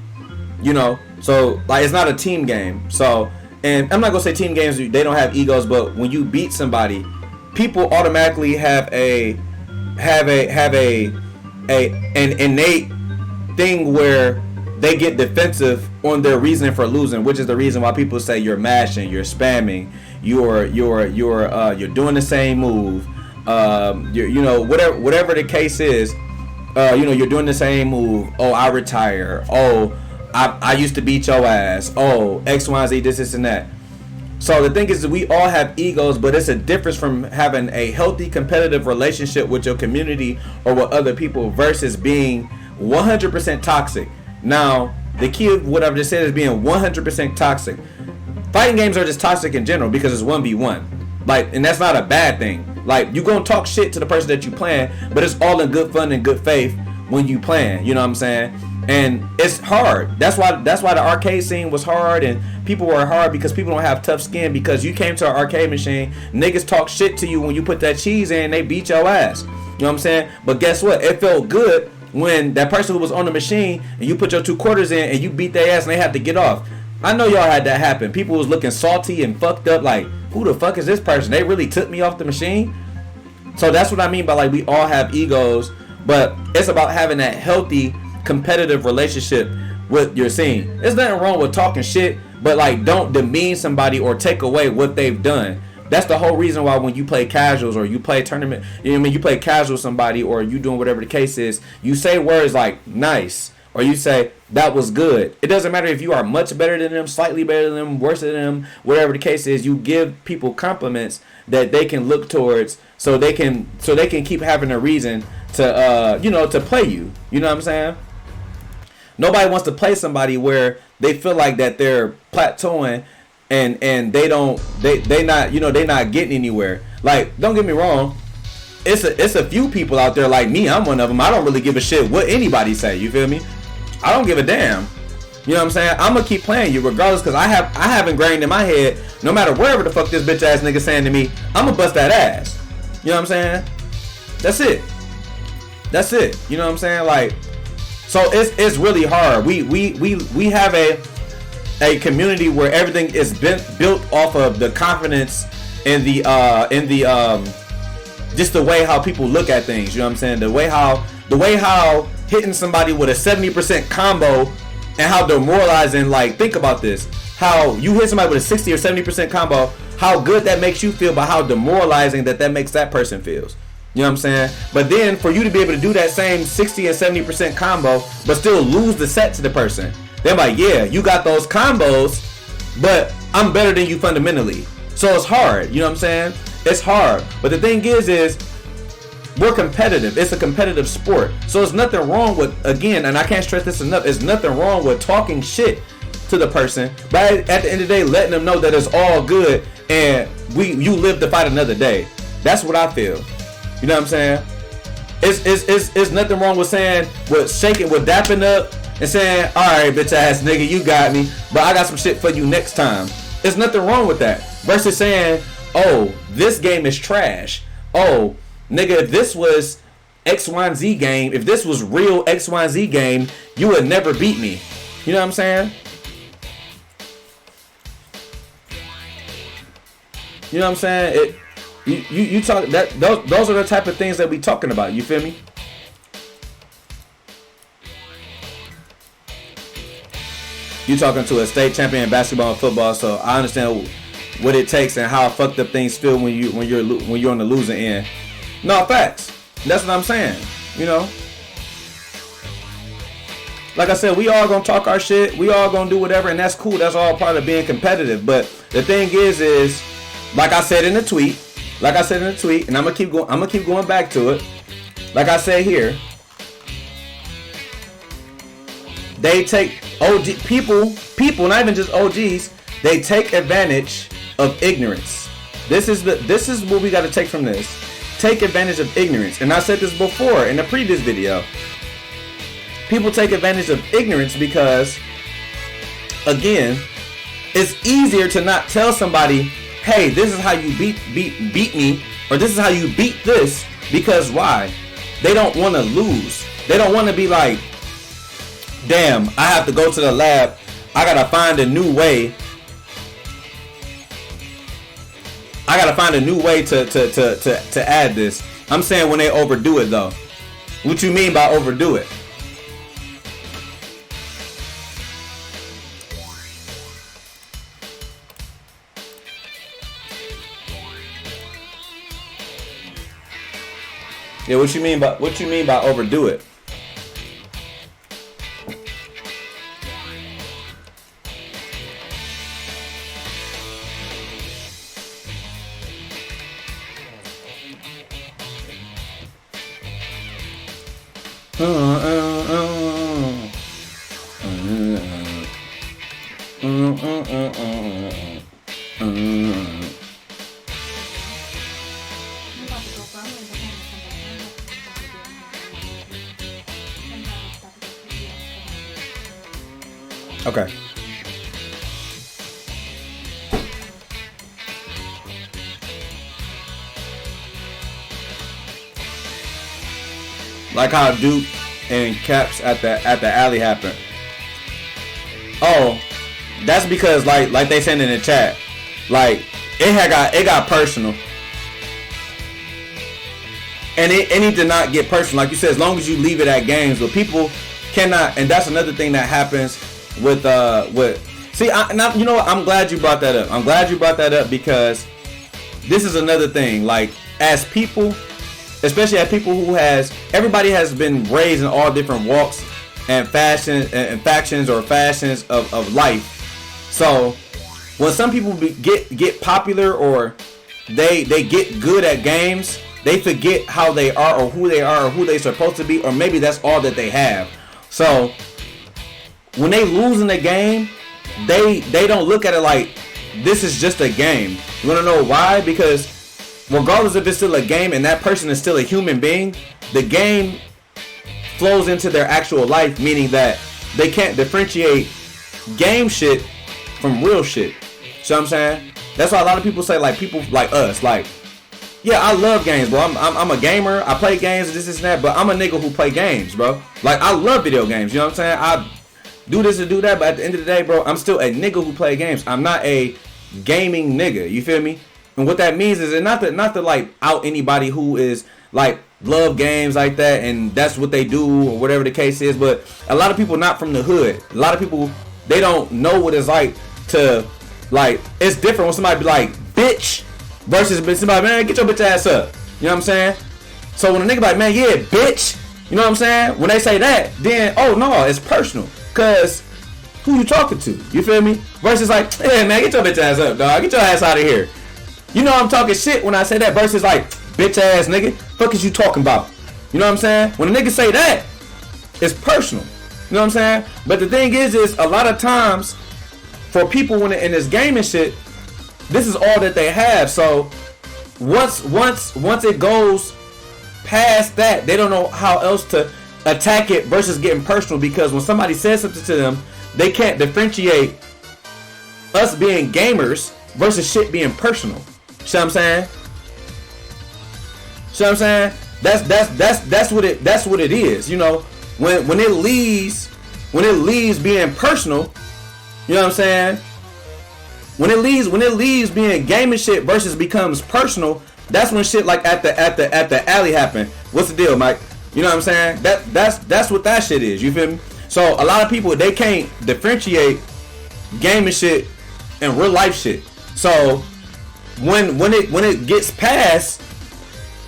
[SPEAKER 1] you know, so like, it's not a team game. So, and I'm not gonna say team games they don't have egos, but when you beat somebody, people automatically have an innate thing where they get defensive on their reasoning for losing, which is the reason why people say you're mashing, you're spamming, you're doing the same move, you know, whatever the case is, you know, you're doing the same move. Oh, I retire. Oh, I used to beat your ass. Oh, X, Y, Z, this, and that. So the thing is that we all have egos, but it's a difference from having a healthy competitive relationship with your community or with other people versus being 100% toxic. Now, the key of what I've just said is being 100% toxic. Fighting games are just toxic in general because it's 1v1. Like, and that's not a bad thing. Like, you gonna talk shit to the person that you playing, but it's all in good fun and good faith when you playing. You know what I'm saying? And it's hard. That's why the arcade scene was hard, and people were hard because people don't have tough skin. Because you came to an arcade machine, niggas talk shit to you when you put that cheese in, they beat your ass. You know what I'm saying? But guess what? It felt good when that person who was on the machine and you put your 2 quarters in and you beat their ass and they had to get off. I know y'all had that happen. People was looking salty and fucked up, like, who the fuck is this person? They really took me off the machine. So that's what I mean by, like, we all have egos, but it's about having that healthy competitive relationship with your scene. There's nothing wrong with talking shit, but, like, don't demean somebody or take away what they've done. That's the whole reason why when you play casuals or you play tournament, you know what I mean, you play casual with somebody or you doing whatever the case is, you say words like nice or you say that was good. It doesn't matter if you are much better than them, slightly better than them, worse than them, whatever the case is. You give people compliments that they can look towards so they can keep having a reason to to play you. You know what I'm saying? Nobody wants to play somebody where they feel like that they're plateauing and they not they not getting anywhere. Like, don't get me wrong, it's a few people out there like me. I'm one of them. I don't really give a shit what anybody say. You feel me? I don't give a damn. You know what I'm saying? I'm gonna keep playing you regardless, because I have ingrained in my head, no matter wherever the fuck this bitch ass nigga saying to me, I'm gonna bust that ass. You know what I'm saying? That's it. You know what I'm saying? Like, so it's really hard. We have a community where everything is built off of the confidence and the just the way how people look at things. You know what I'm saying? The way how hitting somebody with a 70% combo and how demoralizing. Like, think about this: how you hit somebody with a 60 or 70% combo, how good that makes you feel, but how demoralizing that makes that person feels. You know what I'm saying? But then for you to be able to do that same 60 and 70% combo, but still lose the set to the person, they're like, yeah, you got those combos, but I'm better than you fundamentally. So it's hard. You know what I'm saying? It's hard. But the thing is we're competitive. It's a competitive sport. So there's nothing wrong with, again, and I can't stress this enough, there's nothing wrong with talking shit to the person, but at the end of the day, letting them know that it's all good and you live to fight another day. That's what I feel. You know what I'm saying? It's nothing wrong with saying, with shaking, with dapping up and saying, all right, bitch ass nigga, you got me, but I got some shit for you next time. There's nothing wrong with that. Versus saying, oh, this game is trash. Oh, nigga, if this was X, Y, and Z game, if this was real X, Y, and Z game, you would never beat me. You know what I'm saying? You know what I'm saying? You talk that those are the type of things that we talking about. You feel me? You talking to a state champion in basketball and football, so I understand what it takes and how fucked up things feel when you're on the losing end. No, facts. That's what I'm saying. You know, like I said, we all gonna talk our shit. We all gonna do whatever, and that's cool. That's all part of being competitive. But the thing is, like I said in the tweet, and I'm gonna keep going back to it. Like I said here, they take OG people, not even just OGs. They take advantage of ignorance. This is what we got to take from this. Take advantage of ignorance. And I said this before in the previous video. People take advantage of ignorance because, again, it's easier to not tell somebody, hey, this is how you beat me, or this is how you beat this, because why? They don't want to lose. They don't want to be like, damn, I have to go to the lab. I gotta find a new way. To add this. I'm saying when they overdo it though. What you mean by overdo it? Yeah, what you mean by overdo it? Okay. Like how Duke and Caps at the alley happened. Oh, that's because like they said in the chat, like it got personal, and it did not get personal. Like you said, as long as you leave it at games, but people cannot, and that's another thing that happens with. See, you know what? I'm glad you brought that up. I'm glad you brought that up because this is another thing. Like as people, especially as people who everybody has been raised in all different walks and fashions of life. So when some people get popular or they get good at games, they forget how they are or who they're supposed to be, or maybe that's all that they have. So when they lose in the game, they don't look at it like this is just a game. You want to know why? Because regardless if it's still a game and that person is still a human being, the game flows into their actual life, meaning that they can't differentiate game shit from real shit. See what I'm saying? That's why a lot of people say, like, people like us, like, yeah, I love games, bro. I'm a gamer. I play games, this and that, but I'm a nigga who play games, bro. Like, I love video games, you know what I'm saying? I do this and do that, but at the end of the day, bro, I'm still a nigga who play games. I'm not a gaming nigga, you feel me? And what that means is not to like out anybody who is like love games like that and that's what they do or whatever the case is, but a lot of people not from the hood. A lot of people, they don't know what it's like to, like, it's different when somebody be like bitch versus somebody, man, get your bitch ass up. You know what I'm saying? So when a nigga be like, man, yeah, bitch, you know what I'm saying? When they say that, then oh no, it's personal. Cause who you talking to? You feel me? Versus like, hey man, get your bitch ass up, dog. Get your ass out of here. You know I'm talking shit when I say that versus like, bitch ass nigga, fuck is you talking about? You know what I'm saying? When a nigga say that, it's personal. You know what I'm saying? But the thing is a lot of times for people when in this gaming shit, this is all that they have. So once it goes past that, they don't know how else to attack it versus getting personal, because when somebody says something to them, they can't differentiate us being gamers versus shit being personal. See what I'm saying? See what I'm saying? That's what it is. You know, when it leaves being personal, you know what I'm saying? When it leaves being gaming shit versus becomes personal, that's when shit like at the alley happen. What's the deal, Mike? You know what I'm saying? That's what that shit is. You feel me? So a lot of people, they can't differentiate gaming shit and real life shit. So when it gets past,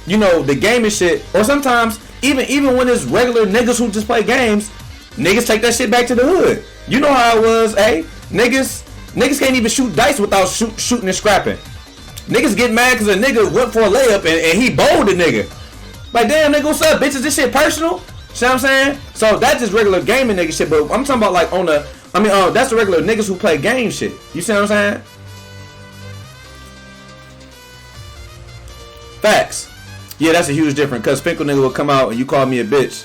[SPEAKER 1] you know, the gaming shit, or sometimes even when it's regular niggas who just play games, niggas take that shit back to the hood. You know how it was, eh? Niggas can't even shoot dice without shooting and scrapping. Niggas get mad because a nigga went for a layup and he bowled a nigga. Like, damn, nigga, what's up, bitches? This shit personal? See what I'm saying? So that's just regular gaming nigga shit. But I'm talking about like that's the regular niggas who play game shit. You see what I'm saying? Facts. Yeah, that's a huge difference. Cause Finkel nigga will come out and you call me a bitch.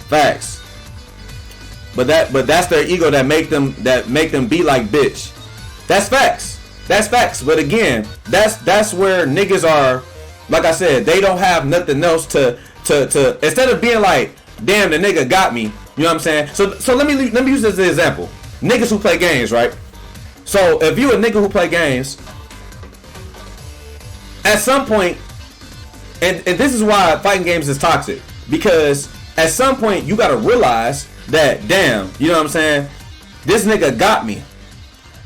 [SPEAKER 1] Facts. But that's their ego that make them be like bitch. That's facts. That's facts. But again, that's where niggas are. Like I said, they don't have nothing else to instead of being like, damn, the nigga got me. You know what I'm saying? So let me use this as an example. Niggas who play games, right? So if you a nigga who play games, at some point, and this is why fighting games is toxic, because at some point you gotta realize that, damn, you know what I'm saying? This nigga got me.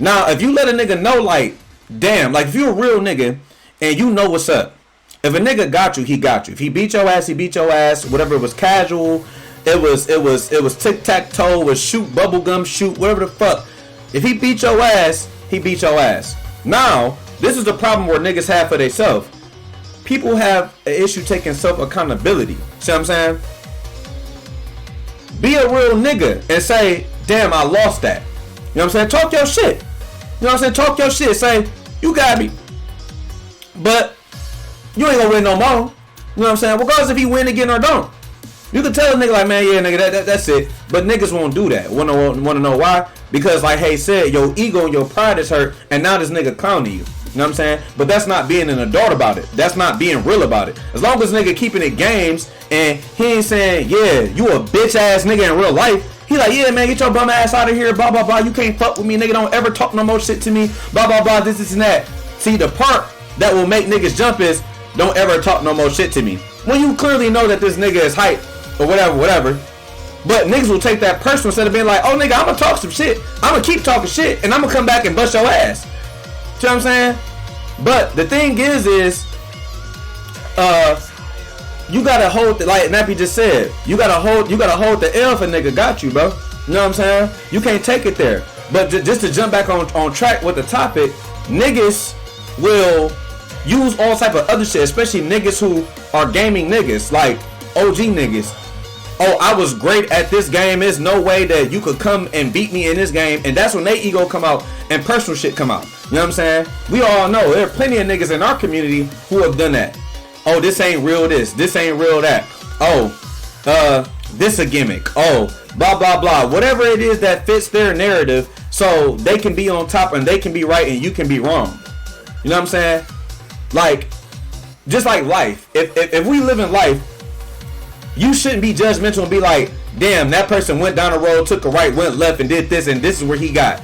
[SPEAKER 1] Now, if you let a nigga know, like, damn, like if you a real nigga and you know what's up, if a nigga got you, he got you. If he beat your ass, he beat your ass. Whatever, it was casual, it was tic-tac-toe, it was shoot, bubblegum shoot, whatever the fuck. If he beat your ass, he beat your ass. Now, this is the problem where niggas have for themselves. People have an issue taking self-accountability. See what I'm saying? Be a real nigga and say, damn, I lost that. You know what I'm saying? Talk your shit. You know what I'm saying? Talk your shit. Say, you got me. But you ain't gonna win no more. You know what I'm saying? Regardless if he win again or don't. You can tell a nigga like, man, yeah, nigga, that's it. But niggas won't do that. Want to know why? Because like Hay said, your ego and your pride is hurt, and now this nigga clowning you. You know what I'm saying? But that's not being an adult about it. That's not being real about it. As long as nigga keeping it games and he ain't saying, yeah, you a bitch ass nigga in real life. He like, yeah, man, get your bum ass out of here, blah, blah, blah. You can't fuck with me, nigga. Don't ever talk no more shit to me, blah, blah, blah, this and that. See, the part that will make niggas jump is, don't ever talk no more shit to me. When you clearly know that this nigga is hype or whatever. But niggas will take that personal instead of being like, oh, nigga, I'm going to talk some shit. I'm going to keep talking shit, and I'm going to come back and bust your ass. You know what I'm saying? But the thing is you gotta hold the, like Nappy just said, you gotta hold the L if a nigga got you, bro. You know what I'm saying? You can't take it there. But just to jump back on track with the topic, niggas will use all type of other shit, especially niggas who are gaming niggas, like OG niggas. Oh, I was great at this game. There's no way that you could come and beat me in this game. And that's when they ego come out and personal shit come out. You know what I'm saying? We all know there are plenty of niggas in our community who have done that. Oh, this ain't real this ain't real that. Oh, this a gimmick. Oh, blah, blah, blah. Whatever it is that fits their narrative so they can be on top and they can be right and you can be wrong. You know what I'm saying? Like, just like life. If we live in life, you shouldn't be judgmental and be like, damn, that person went down the road, took a right, went left, and did this, and this is where he got.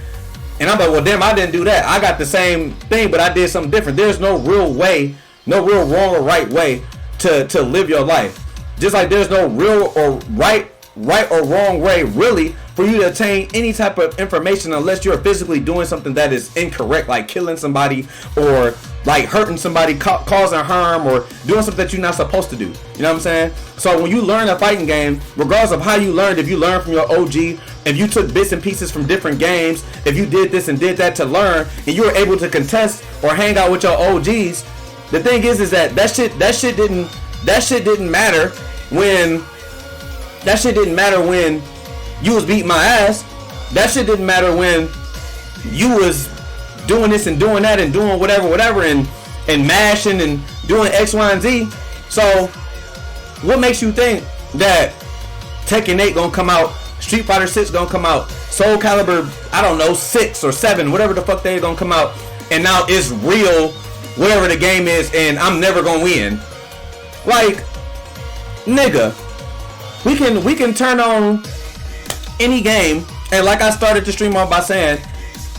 [SPEAKER 1] And I'm like, well, damn, I didn't do that. I got the same thing, but I did something different. There's no real way, no real wrong or right way to live your life. Just like there's no real or right or wrong way, really, for you to attain any type of information unless you're physically doing something that is incorrect, like killing somebody or like hurting somebody, causing harm, or doing something that you're not supposed to do. You know what I'm saying? So when you learn a fighting game, regardless of how you learned, if you learned from your OG, if you took bits and pieces from different games, if you did this and did that to learn, and you were able to contest or hang out with your OGs, the thing is that that shit didn't matter when you was beating my ass. That shit didn't matter when you was doing this and doing that and doing whatever and mashing and doing X, Y, and Z. So what makes you think that Tekken 8 gonna come out, Street Fighter 6 gonna come out, Soul Calibur, I don't know, 6 or 7, whatever the fuck they gonna come out, and now it's real, whatever the game is, and I'm never gonna win? Like, nigga, we can turn on any game, and like I started the stream off by saying,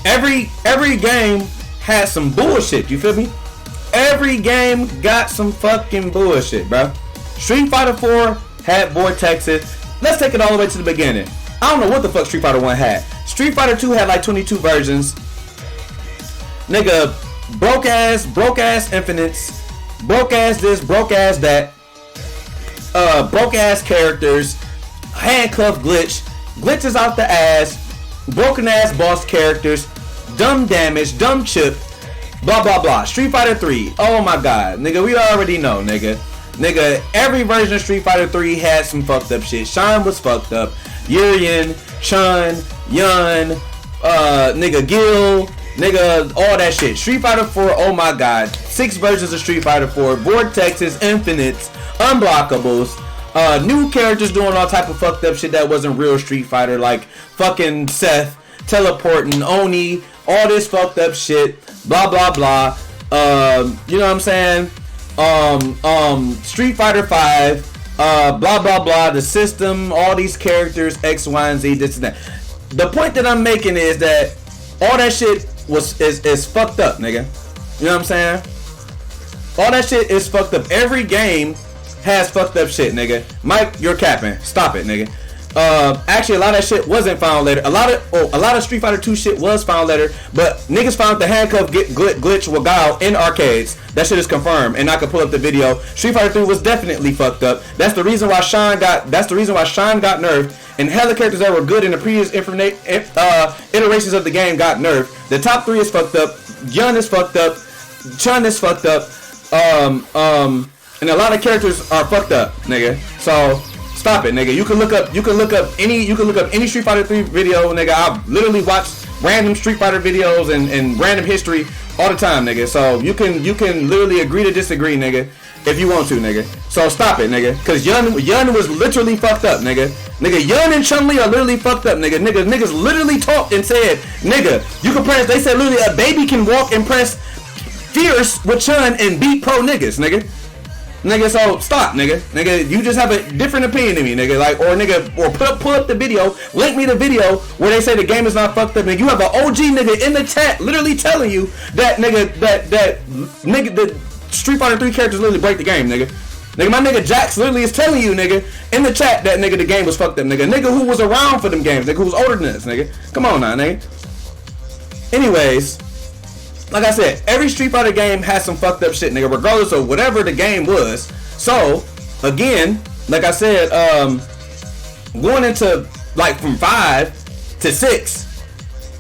[SPEAKER 1] every game has some bullshit, you feel me? Every game got some fucking bullshit, bro. Street Fighter 4 had vortexes. Let's take it all the way to the beginning. I don't know what the fuck Street Fighter 1 had. Street Fighter 2 had like 22 versions. Nigga, broke ass infinites, broke ass this, broke ass that, broke ass characters, handcuff glitches out the ass, broken ass boss characters, dumb damage, dumb chip, blah blah blah. Street Fighter 3, oh my god, nigga, we already know, nigga, every version of Street Fighter 3 had some fucked up shit. Sean was fucked up, Urian, Chun, Yun, nigga, Gil, nigga, all that shit. Street Fighter 4, oh my god, 6 versions of Street Fighter 4, vortexes, infinites, unblockables, new characters doing all type of fucked up shit that wasn't real Street Fighter, like fucking Seth teleporting, Oni, all this fucked up shit, blah blah blah. You know what I'm saying? Street Fighter 5, blah blah blah, the system, all these characters, X, Y, and Z, this and that. The point that I'm making is that all that shit is fucked up, nigga. You know what I'm saying? All that shit is fucked up. Every game has fucked up shit, nigga. Mike, you're capping. Stop it, nigga. Actually, a lot of that shit wasn't found later. A lot of Street Fighter 2 shit was found later, but niggas found the handcuff glitch with Guile in arcades. That shit is confirmed, and I could pull up the video. Street Fighter 3 was definitely fucked up. That's the reason why Sean got nerfed, and hella characters that were good in the previous iterations of the game got nerfed. The top 3 is fucked up. Yun is fucked up. Chun is fucked up. And a lot of characters are fucked up, nigga. So stop it, nigga. You can look up any Street Fighter 3 video, nigga. I've literally watched random Street Fighter videos and random history all the time, nigga. So you can literally agree to disagree, nigga. if you want to, nigga. So stop it, nigga. Cause Yun was literally fucked up, nigga. Nigga, Yun and Chun-Li are literally fucked up, nigga. Niggas literally talked and said, nigga, you can press. They said literally a baby can walk and press fierce with Chun and beat pro niggas, nigga. Nigga, so stop, nigga. Nigga, you just have a different opinion than me, nigga. Like, or nigga, or pull up the video, link me the video where they say the game is not fucked up, and you have an OG nigga in the chat literally telling you that nigga, that nigga, the Street Fighter 3 characters literally break the game, nigga. Nigga, my nigga Jax literally is telling you, nigga, in the chat that nigga the game was fucked up, nigga. Nigga who was around for them games, nigga, who was older than this, nigga. Come on now, nigga. Anyways, like I said, every Street Fighter game has some fucked up shit, nigga, regardless of whatever the game was. So, again, like I said, going into, like, from 5 to 6,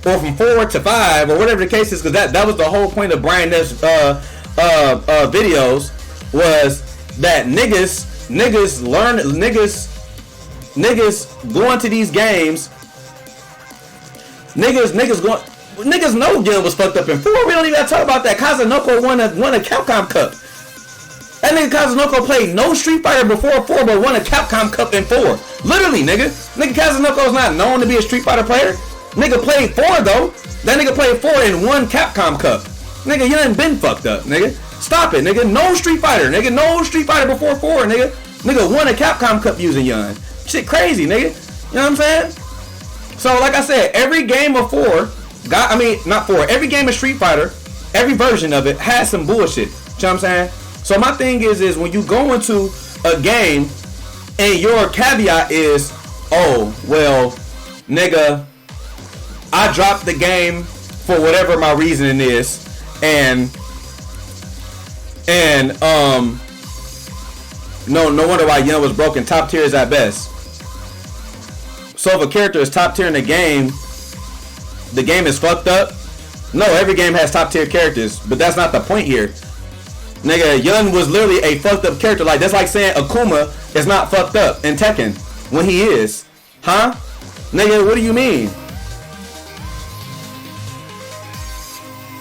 [SPEAKER 1] or from 4 to 5, or whatever the case is, because that was the whole point of Brian Neff's videos, was that niggas going to these games, niggas know Yun was fucked up in 4. We don't even have to talk about that. Kazunoko won a Capcom Cup. That nigga Kazunoko played no Street Fighter before 4, but won a Capcom Cup in 4. Literally, nigga. Nigga Kazunoko's not known to be a Street Fighter player. Nigga played 4 though. That nigga played 4 and won Capcom Cup. Nigga, you ain't been fucked up, nigga. Stop it, nigga. No Street Fighter, nigga. No Street Fighter before 4, nigga. Nigga won a Capcom Cup using Yun. Shit crazy, nigga. You know what I'm saying? So, like I said, every game of 4, not 4, every game of Street Fighter, every version of it has some bullshit. You know what I'm saying? So my thing is when you go into a game and your caveat is, oh, well, nigga, I dropped the game for whatever my reasoning is, and no wonder why Yun was broken. Top tier is at best. So if a character is top tier in the game is fucked up. No, every game has top tier characters, but that's not the point here. Nigga, Yun was literally a fucked up character. Like, that's like saying Akuma is not fucked up in Tekken when he is. Huh? Nigga, what do you mean?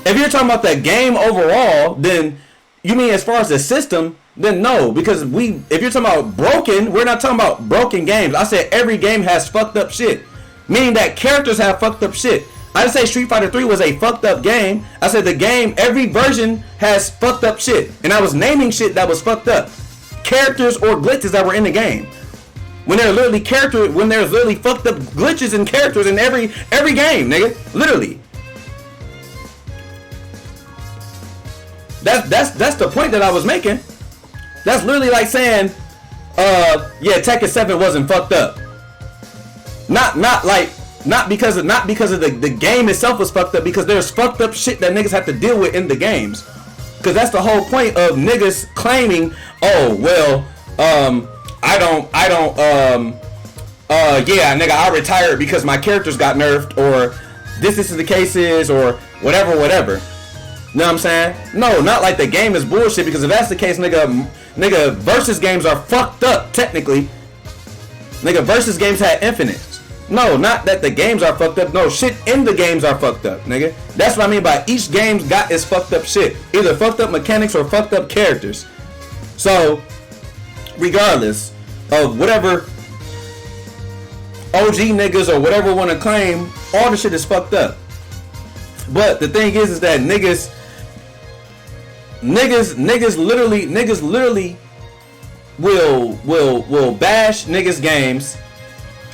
[SPEAKER 1] If you're talking about the game overall, then you mean as far as the system, then no. Because if you're talking about broken, we're not talking about broken games. I said every game has fucked up shit. Meaning that characters have fucked up shit. I didn't say Street Fighter 3 was a fucked up game. I said the game, every version has fucked up shit. And I was naming shit that was fucked up. Characters or glitches that were in the game. When there's literally fucked up glitches and characters in every game, nigga. Literally. That's the point that I was making. That's literally like saying, yeah, Tekken 7 wasn't fucked up. Not because of the game itself was fucked up, because there's fucked up shit that niggas have to deal with in the games. Because that's the whole point of niggas claiming, oh well, yeah, nigga, I retired because my characters got nerfed, or this is the case is, or whatever. You know what I'm saying? No, not like the game is bullshit, because if that's the case, nigga, versus games are fucked up technically. Nigga, versus games had infinite. No, not that the games are fucked up. No, shit in the games are fucked up, nigga. That's what I mean by each game's got its fucked up shit. Either fucked up mechanics or fucked up characters. So, regardless of whatever OG niggas or whatever want to claim, all the shit is fucked up. But the thing is that niggas literally will bash niggas games,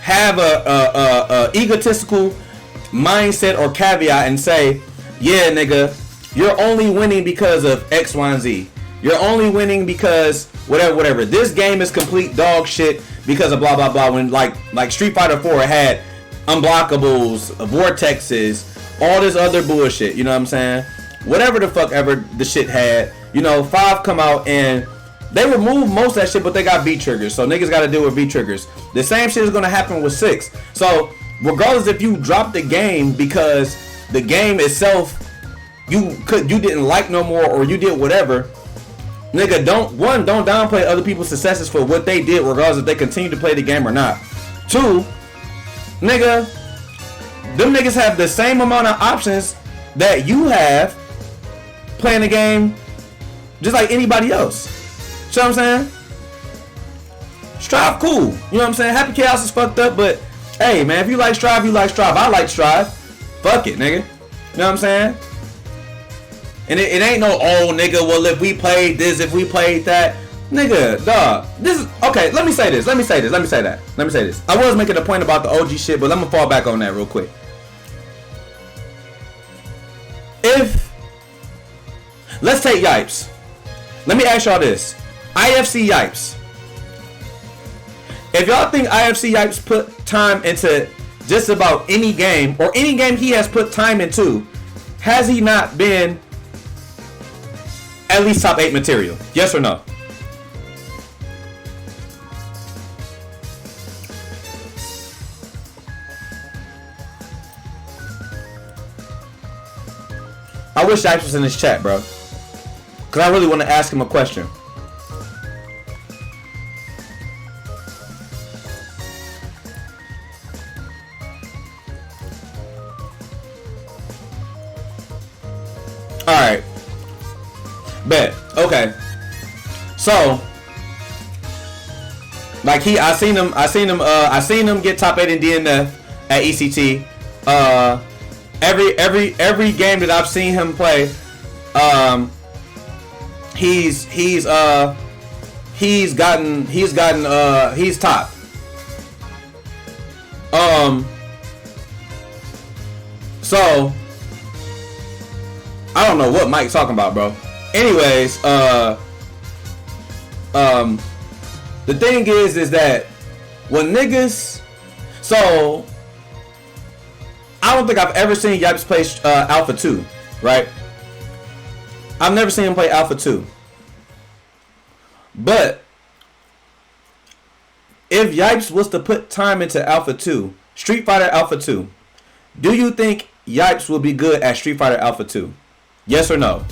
[SPEAKER 1] have a egotistical mindset or caveat and say, yeah, nigga, you're only winning because of X, Y, and Z. You're only winning because whatever. This game is complete dog shit because of blah blah blah. When like Street Fighter 4 had unblockables, vortexes, all this other bullshit. You know what I'm saying? Whatever the fuck ever the shit had. You know, 5 come out and they removed most of that shit, but they got V triggers. So niggas got to deal with V triggers. The same shit is gonna happen with 6. So regardless if you drop the game because the game itself you didn't like no more, or you did whatever, nigga, don't downplay other people's successes for what they did, regardless if they continue to play the game or not. 2, nigga, them niggas have the same amount of options that you have playing the game, just like anybody else. See what I'm saying? Strive cool. You know what I'm saying? Happy Chaos is fucked up, but hey, man, if you like Strive, you like Strive. I like Strive. Fuck it, nigga. You know what I'm saying? And it ain't no, oh, nigga, well, if we played this, if we played that. Nigga, dog. This is, okay, let me say this. Let me say this. I was making a point about the OG shit, but let me fall back on that real quick. Let's take Yipes. Let me ask y'all this. IFC Yipes. If y'all think IFC Yipes put time into just about any game, or any game he has put time into, has he not been at least top 8 material? Yes or no? I wish Yipes was in this chat, bro. Because I really want to ask him a question. Alright. Bet. Okay. So, like I seen him get top 8 in DNF at ECT. Every game that I've seen him play, he's top. So I don't know what Mike's talking about, bro. Anyways, the thing is that when niggas, so I don't think I've ever seen Yipes play Alpha 2, right? I've never seen him play Alpha 2. But if Yipes was to put time into Alpha 2, Street Fighter Alpha 2, do you think Yipes will be good at Street Fighter Alpha 2? Yes or no?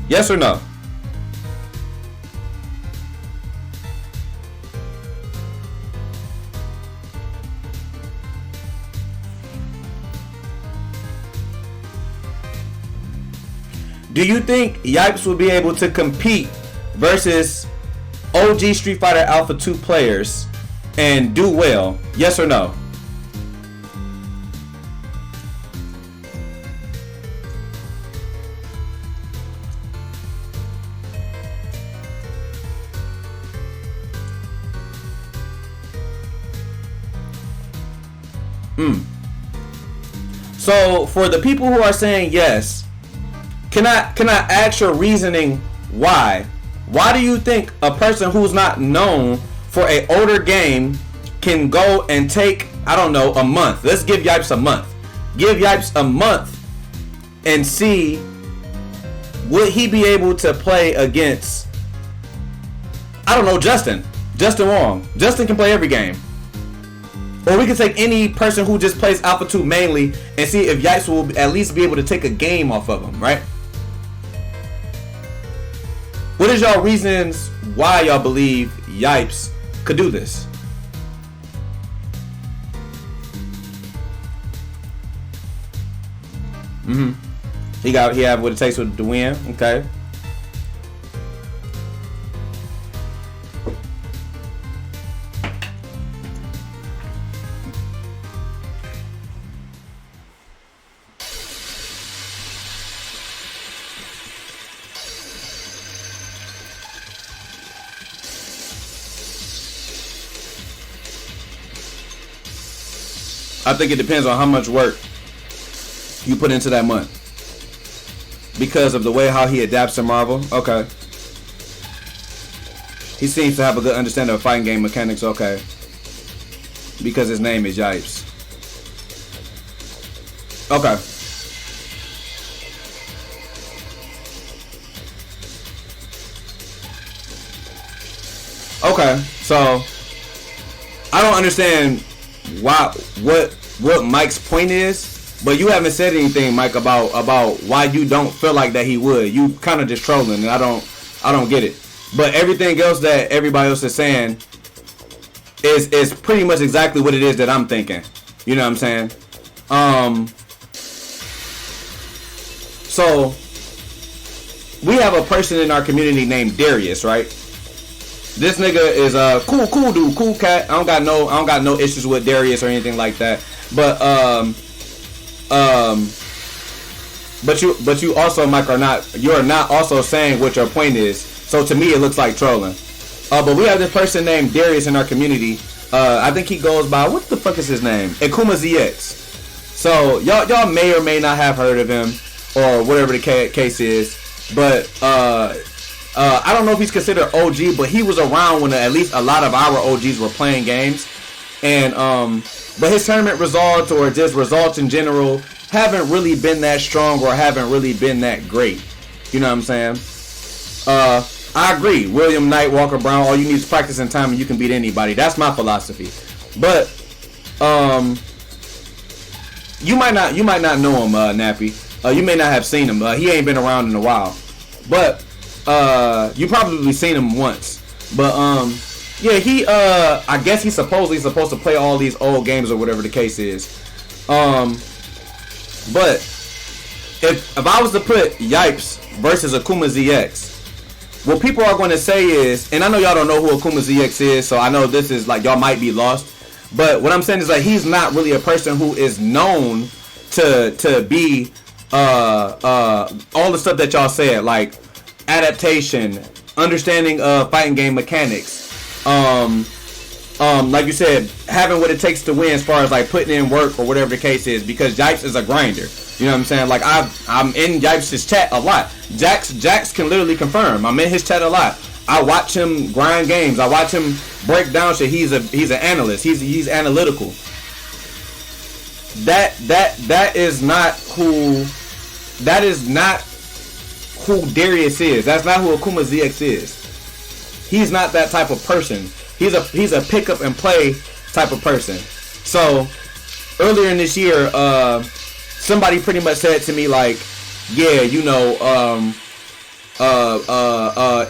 [SPEAKER 1] Yes or no? Do you think Yipes will be able to compete versus OG Street Fighter Alpha 2 players and do well? Yes or no? So for the people who are saying yes, can I ask your reasoning why? Why do you think a person who's not known for an older game can go and take, I don't know, a month? Let's give Yipes a month. Give Yipes a month and see, would he be able to play against, I don't know, Justin Wong. Justin can play every game. Or we can take any person who just plays Alpha 2 mainly and see if Yipes will at least be able to take a game off of him, right? What is y'all reasons why y'all believe Yipes could do this? He have what it takes to win, okay? I think it depends on how much work you put into that month. Because of the way how he adapts to Marvel. Okay. He seems to have a good understanding of fighting game mechanics. Okay. Because his name is Yipes. Okay. Okay. So I don't understand what Mike's point is, but you haven't said anything, Mike, about why you don't feel like that he would. You kind of just trolling, and I don't get it. But everything else that everybody else is saying is pretty much exactly what it is that I'm thinking. You know what I'm saying? So we have a person in our community named Darius, right? This nigga is a cool dude, cool cat. I don't got no issues with Darius or anything like that. But you also, Mike, you're not also saying what your point is. So to me, it looks like trolling. But we have this person named Darius in our community. I think he goes by, what the fuck is his name? Akuma ZX. So y'all may or may not have heard of him or whatever the case is. But I don't know if he's considered OG, but he was around when at least a lot of our OGs were playing games. And but his tournament results or just results in general haven't really been that strong or haven't really been that great. You know what I'm saying? I agree. William Knight, Walker Brown, all you need is practice and time and you can beat anybody. That's my philosophy. But you might not know him, Nappy. You may not have seen him. He ain't been around in a while. But you probably seen him once. But yeah, he I guess he's supposedly supposed to play all these old games or whatever the case is. But if I was to put Yipes versus Akuma ZX, what people are going to say is, and I know y'all don't know who Akuma ZX is, so I know this is like y'all might be lost. But what I'm saying is like he's not really a person who is known to be all the stuff that y'all said, like adaptation, understanding of fighting game mechanics, like you said, having what it takes to win as far as like putting in work or whatever the case is, because Yipes is a grinder. You know what I'm saying? Like I'm in Yipes' chat a lot. Jax can literally confirm. I'm in his chat a lot. I watch him grind games. I watch him break down shit. He's an analyst. He's analytical. That is not who Darius is. That's not who Akuma ZX is. He's not that type of person. He's a pick up and play type of person. So earlier in this year, somebody pretty much said to me like, yeah, you know,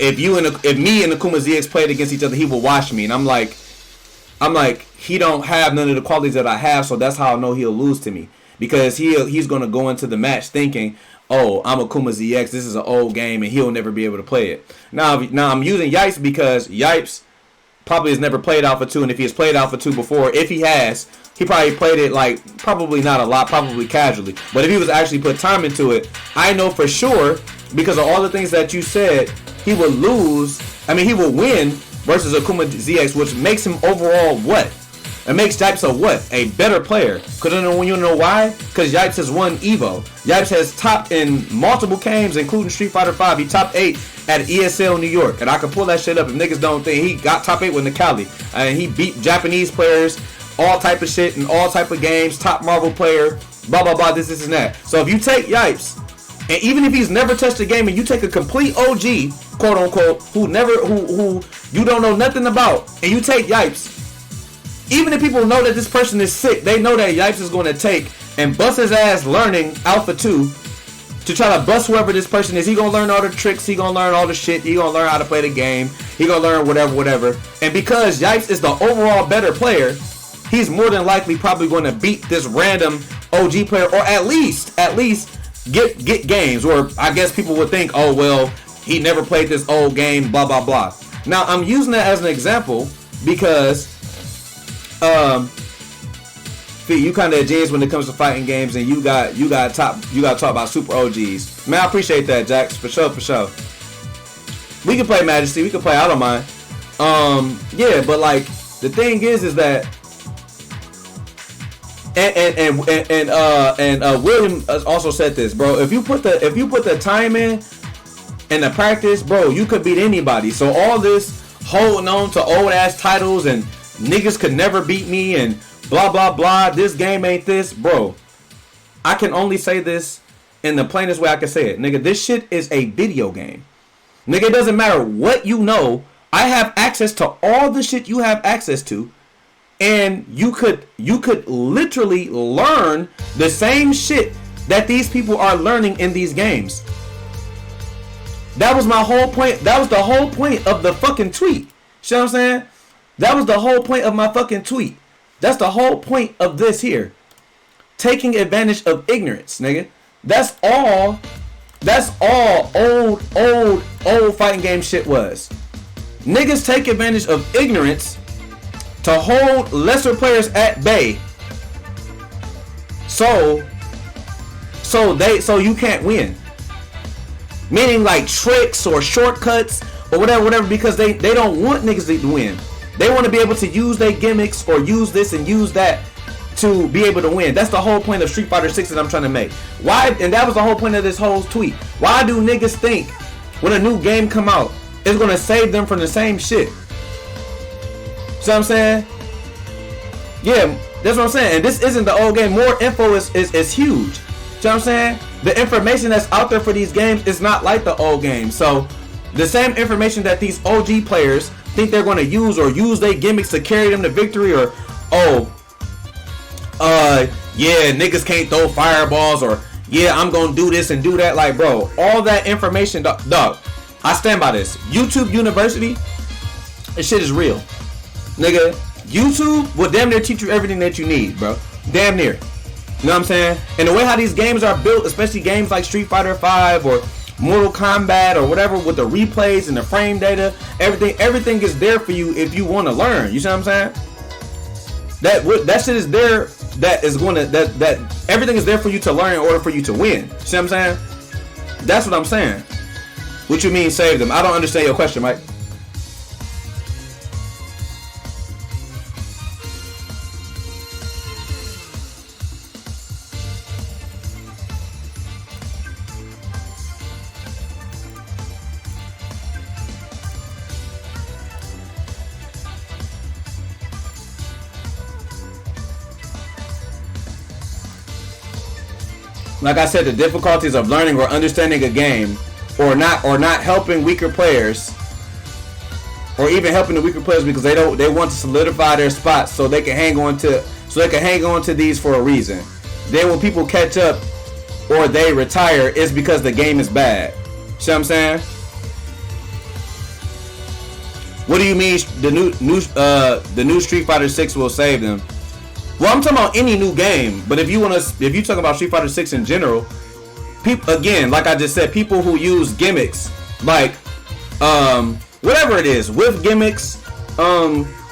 [SPEAKER 1] if me and Akuma ZX played against each other, he will wash me. And I'm like, he don't have none of the qualities that I have, so that's how I know he'll lose to me. Because he's gonna go into the match thinking, oh, I'm Akuma ZX, this is an old game, and he'll never be able to play it. Now I'm using Yipes because Yipes probably has never played Alpha 2, and if he has played Alpha 2 before, if he has, he probably played it like, probably not a lot, probably casually. But if he was actually put time into it, I know for sure, because of all the things that you said, he would lose, he would win versus Akuma ZX, which makes him overall what? It makes Yipes a better player. Because you know why? Because Yipes has won Evo. Yipes has topped in multiple games, including Street Fighter 5. He topped 8 at ESL New York. And I can pull that shit up if niggas don't think. He got top 8 with Nikali. And he beat Japanese players, all type of shit, in all type of games. Top Marvel player, blah, blah, blah, this and that. So if you take Yipes, and even if he's never touched a game, and you take a complete OG, quote unquote, who you don't know nothing about, and you take Yipes, even if people know that this person is sick, they know that Yipes is going to take and bust his ass learning Alpha 2 to try to bust whoever this person is. He going to learn all the tricks. He going to learn all the shit. He going to learn how to play the game. He going to learn whatever. And because Yipes is the overall better player, he's more than likely probably going to beat this random OG player, or at least get games. Or I guess people would think, oh, well, he never played this old game, blah, blah, blah. Now, I'm using that as an example because you kind of a genius when it comes to fighting games, and you got to talk about super OGs. Man, I appreciate that, Jax, for sure. We can play Majesty, we can play, I don't mind. Yeah, but like the thing is that and William also said this, bro. If you put the time in and the practice, bro, you could beat anybody. So all this holding on to old ass titles and niggas could never beat me and blah blah blah, this game ain't this, bro. I can only say this in the plainest way I can say it. Nigga, this shit is a video game. Nigga, it doesn't matter what you know. I have access to all the shit you have access to. And you could literally learn the same shit that these people are learning in these games. That was my whole point. That was the whole point of the fucking tweet. See what I'm saying? That was the whole point of my fucking tweet. That's the whole point of this here. Taking advantage of ignorance, nigga. That's all That's all old fighting game shit was. Niggas take advantage of ignorance to hold lesser players at bay. So you can't win. Meaning like tricks or shortcuts or whatever, because they don't want niggas to win. They want to be able to use their gimmicks or use this and use that to be able to win. That's the whole point of Street Fighter 6 that I'm trying to make. Why? And that was the whole point of this whole tweet. Why do niggas think when a new game come out, it's gonna save them from the same shit? See what I'm saying? Yeah, that's what I'm saying. And this isn't the old game. More info is huge. See what I'm saying? The information that's out there for these games is not like the old game. So the same information that these OG players think they're gonna use their gimmicks to carry them to victory, or yeah, niggas can't throw fireballs, or yeah, I'm gonna do this and do that. Like, bro, all that information, dog, I stand by this. YouTube University, this shit is real. Nigga, YouTube will damn near teach you everything that you need, bro. Damn near. You know what I'm saying? And the way how these games are built, especially games like Street Fighter 5 or Mortal Kombat or whatever, with the replays and the frame data, everything is there for you if you want to learn. You see what I'm saying? That shit is there. That everything is there for you to learn in order for you to win. See what I'm saying? That's what I'm saying. What you mean save them? I don't understand your question, Mike. Like I said, the difficulties of learning or understanding a game, or not helping weaker players, or even helping the weaker players because they want to solidify their spots so they can hang on to these for a reason. Then when people catch up or they retire, it's because the game is bad. See what I'm saying? What do you mean the new Street Fighter 6 will save them? Well, I'm talking about any new game, but if you talk about Street Fighter 6 in general, people, again, like I just said, people who use gimmicks, like whatever it is, with gimmicks,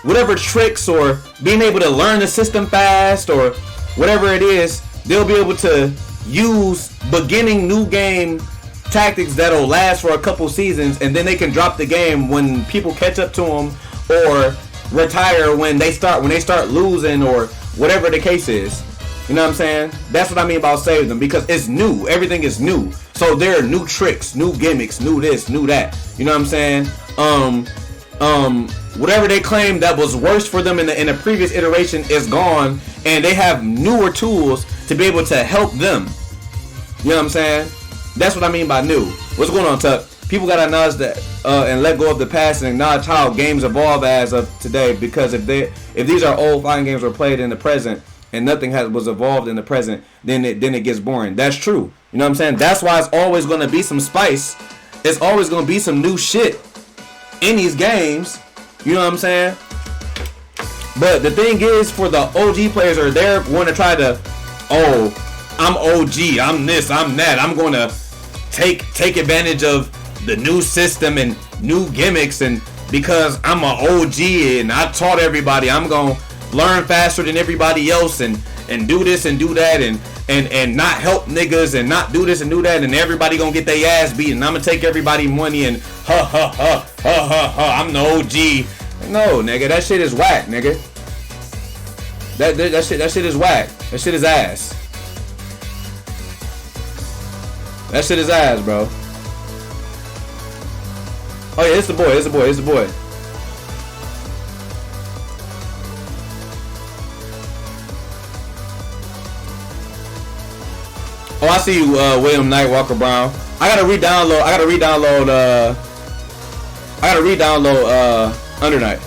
[SPEAKER 1] whatever tricks, or being able to learn the system fast, or whatever it is, they'll be able to use beginning new game tactics that'll last for a couple seasons, and then they can drop the game when people catch up to them, or retire when they start losing, or whatever the case is. You know what I'm saying? That's what I mean about save them, because it's new. Everything is new. So there are new tricks, new gimmicks, new this, new that. You know what I'm saying? Whatever they claim that was worse for them in the previous iteration is gone, and they have newer tools to be able to help them. You know what I'm saying? That's what I mean by new. What's going on, Tuck? People gotta acknowledge that and let go of the past and acknowledge how games evolve as of today. Because if these are old fighting games were played in the present and nothing was evolved in the present, then it gets boring. That's true. You know what I'm saying? That's why it's always gonna be some spice. It's always gonna be some new shit in these games. You know what I'm saying? But the thing is, for the OG players are there want to try to, I'm OG, I'm this, I'm that, I'm gonna take advantage of the new system and new gimmicks, and because I'm an OG and I taught everybody, I'm gonna learn faster than everybody else and do this and do that and not help niggas and not do this and do that, and everybody gonna get their ass beaten. I'm gonna take everybody money and I'm the OG. No, nigga, that shit is whack, nigga. That shit is whack. That shit is ass. That shit is ass, bro. Oh yeah, it's the boy. Oh, I see you, William Nightwalker Brown. I gotta re-download Under Night.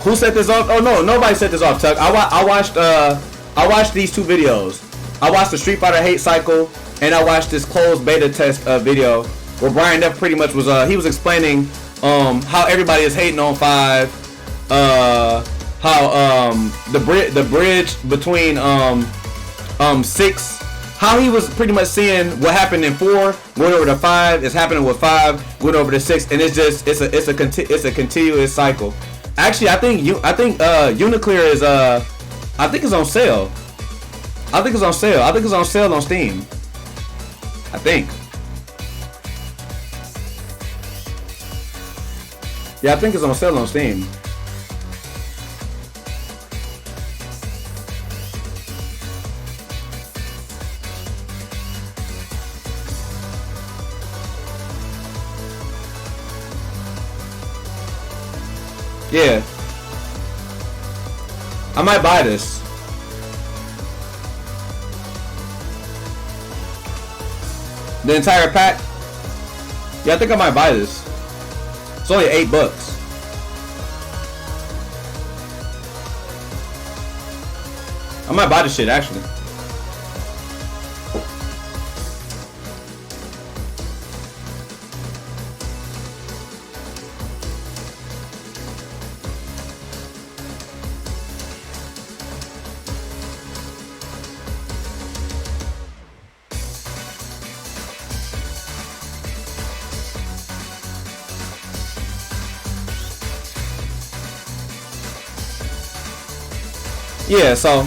[SPEAKER 1] Who set this off? Oh no, nobody set this off, Tuck. I watched these two videos. I watched the Street Fighter Hate Cycle, and I watched this closed beta test video where Brian Neff pretty much was he was explaining how everybody is hating on 5, how the bridge between 6. How he was pretty much seeing what happened in 4, went over to 5, is happening with 5, went over to 6, and it's a continuous cycle. Actually, I think Uniclear is I think it's on sale. I think it's on sale on Steam. I think. Yeah, I think it's on sale on Steam. Yeah. I might buy this. The entire pack? Yeah, I think I might buy this. It's only $8. I might buy this shit actually. Yeah, so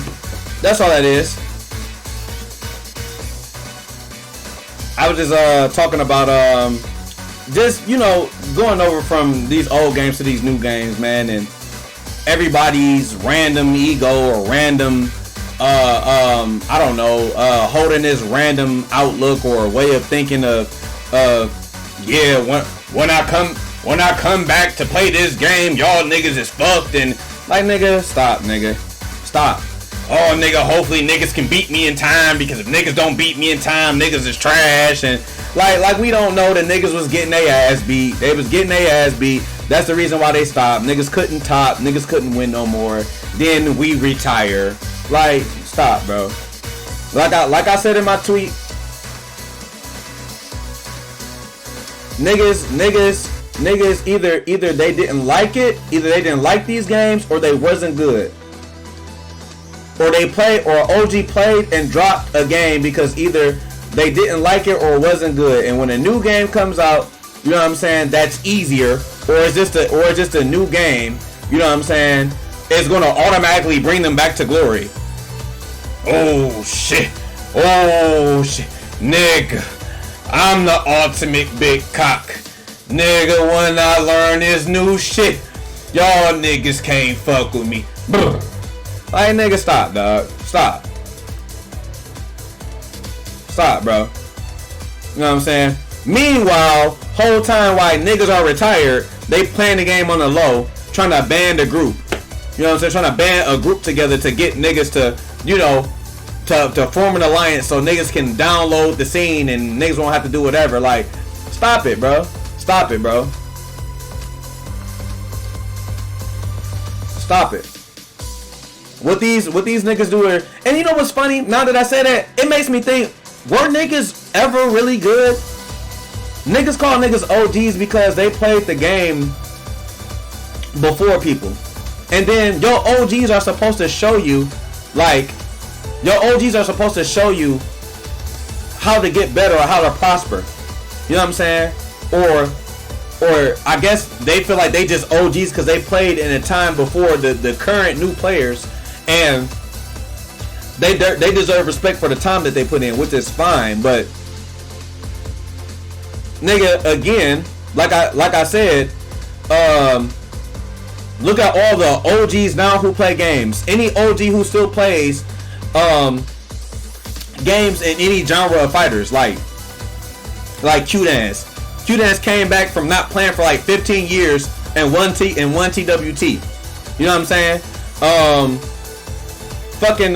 [SPEAKER 1] that's all that is. I was just talking about just, you know, going over from these old games to these new games, man, and everybody's random ego or random I don't know, holding this random outlook or way of thinking of yeah, when I come back to play this game, y'all niggas is fucked, and like, nigga, stop, nigga. Stop. Oh, nigga, hopefully niggas can beat me in time, because if niggas don't beat me in time, niggas is trash. And like we don't know that niggas was getting their ass beat. They was getting their ass beat. That's the reason why they stopped. Niggas couldn't top. Niggas couldn't win no more. Then we retire. Like, stop, bro. Like I said in my tweet, niggas either they didn't like it, either they didn't like these games, or they wasn't good. Or they played, or OG played and dropped a game because either they didn't like it or it wasn't good. And when a new game comes out, you know what I'm saying, that's easier, or it's just a new game, you know what I'm saying, it's gonna automatically bring them back to glory. Oh shit. Nigga, I'm the ultimate big cock. Nigga, when I learn this new shit, y'all niggas can't fuck with me. Brr. Like, nigga, stop, dog. Stop. Stop, bro. You know what I'm saying? Meanwhile, whole time while niggas are retired, they playing the game on the low, trying to band a group. You know what I'm saying? Trying to band a group together to get niggas to, you know, to form an alliance so niggas can download the scene and niggas won't have to do whatever. Like, stop it, bro. Stop it, bro. Stop it. What these niggas do are, and you know what's funny? Now that I say that, it makes me think, were niggas ever really good? Niggas call niggas OGs because they played the game before people. And then your OGs are supposed to show you, like, how to get better or how to prosper. You know what I'm saying? Or I guess they feel like they just OGs because they played in a time before the current new players. And they deserve respect for the time that they put in, which is fine. But nigga, again, like I said, look at all the OGs now who play games. Any OG who still plays games in any genre of fighters, like Q-Dance. Q-Dance came back from not playing for like 15 years and one TWT. You know what I'm saying? Fucking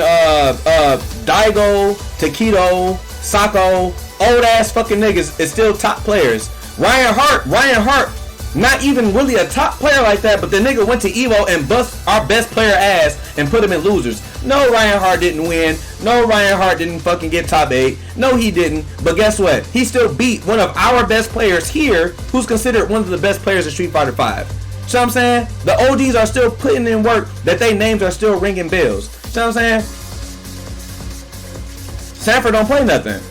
[SPEAKER 1] Daigo, Takedo, Sako, old ass fucking niggas is still top players. Ryan Hart, not even really a top player like that, but the nigga went to Evo and bust our best player ass and put him in losers. No, Ryan Hart didn't win. No, Ryan Hart didn't fucking get top 8. No, he didn't. But guess what? He still beat one of our best players here, who's considered one of the best players in Street Fighter 5. See what I'm saying? The OGs are still putting in work, that their names are still ringing bells. See what I'm saying? Sanford don't play nothing.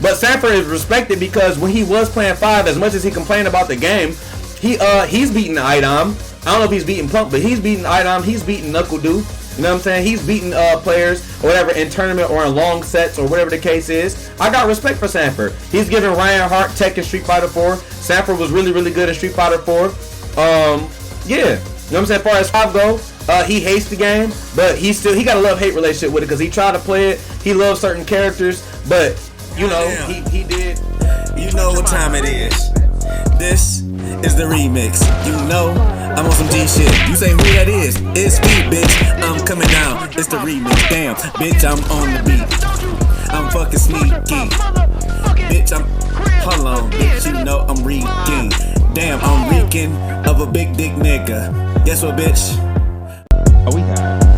[SPEAKER 1] But Sanford is respected because when he was playing 5, as much as he complained about the game, he's beating Idom. I don't know if he's beating Punk, but he's beating Idom. He's beating Knuckle Doo. You know what I'm saying? He's beating players or whatever in tournament or in long sets or whatever the case is. I got respect for Sanford. He's giving Ryan Hart tech in Street Fighter 4. Sanford was really, really good in Street Fighter 4. Yeah. You know what I'm saying? As far as 5 goes, he hates the game, but he got a love-hate relationship with it because he tried to play it. He loves certain characters, but you know, he did.
[SPEAKER 4] You know what time it is. This is the remix. You know I'm on some G shit. You say who that is? It's me, bitch. I'm coming down. It's the remix. Damn, bitch, I'm on the beat. I'm fucking sneaky. Bitch, hold on, bitch. You know I'm reeking. Damn, I'm reeking of a big dick nigga. Guess what, bitch?
[SPEAKER 5] Oh, we got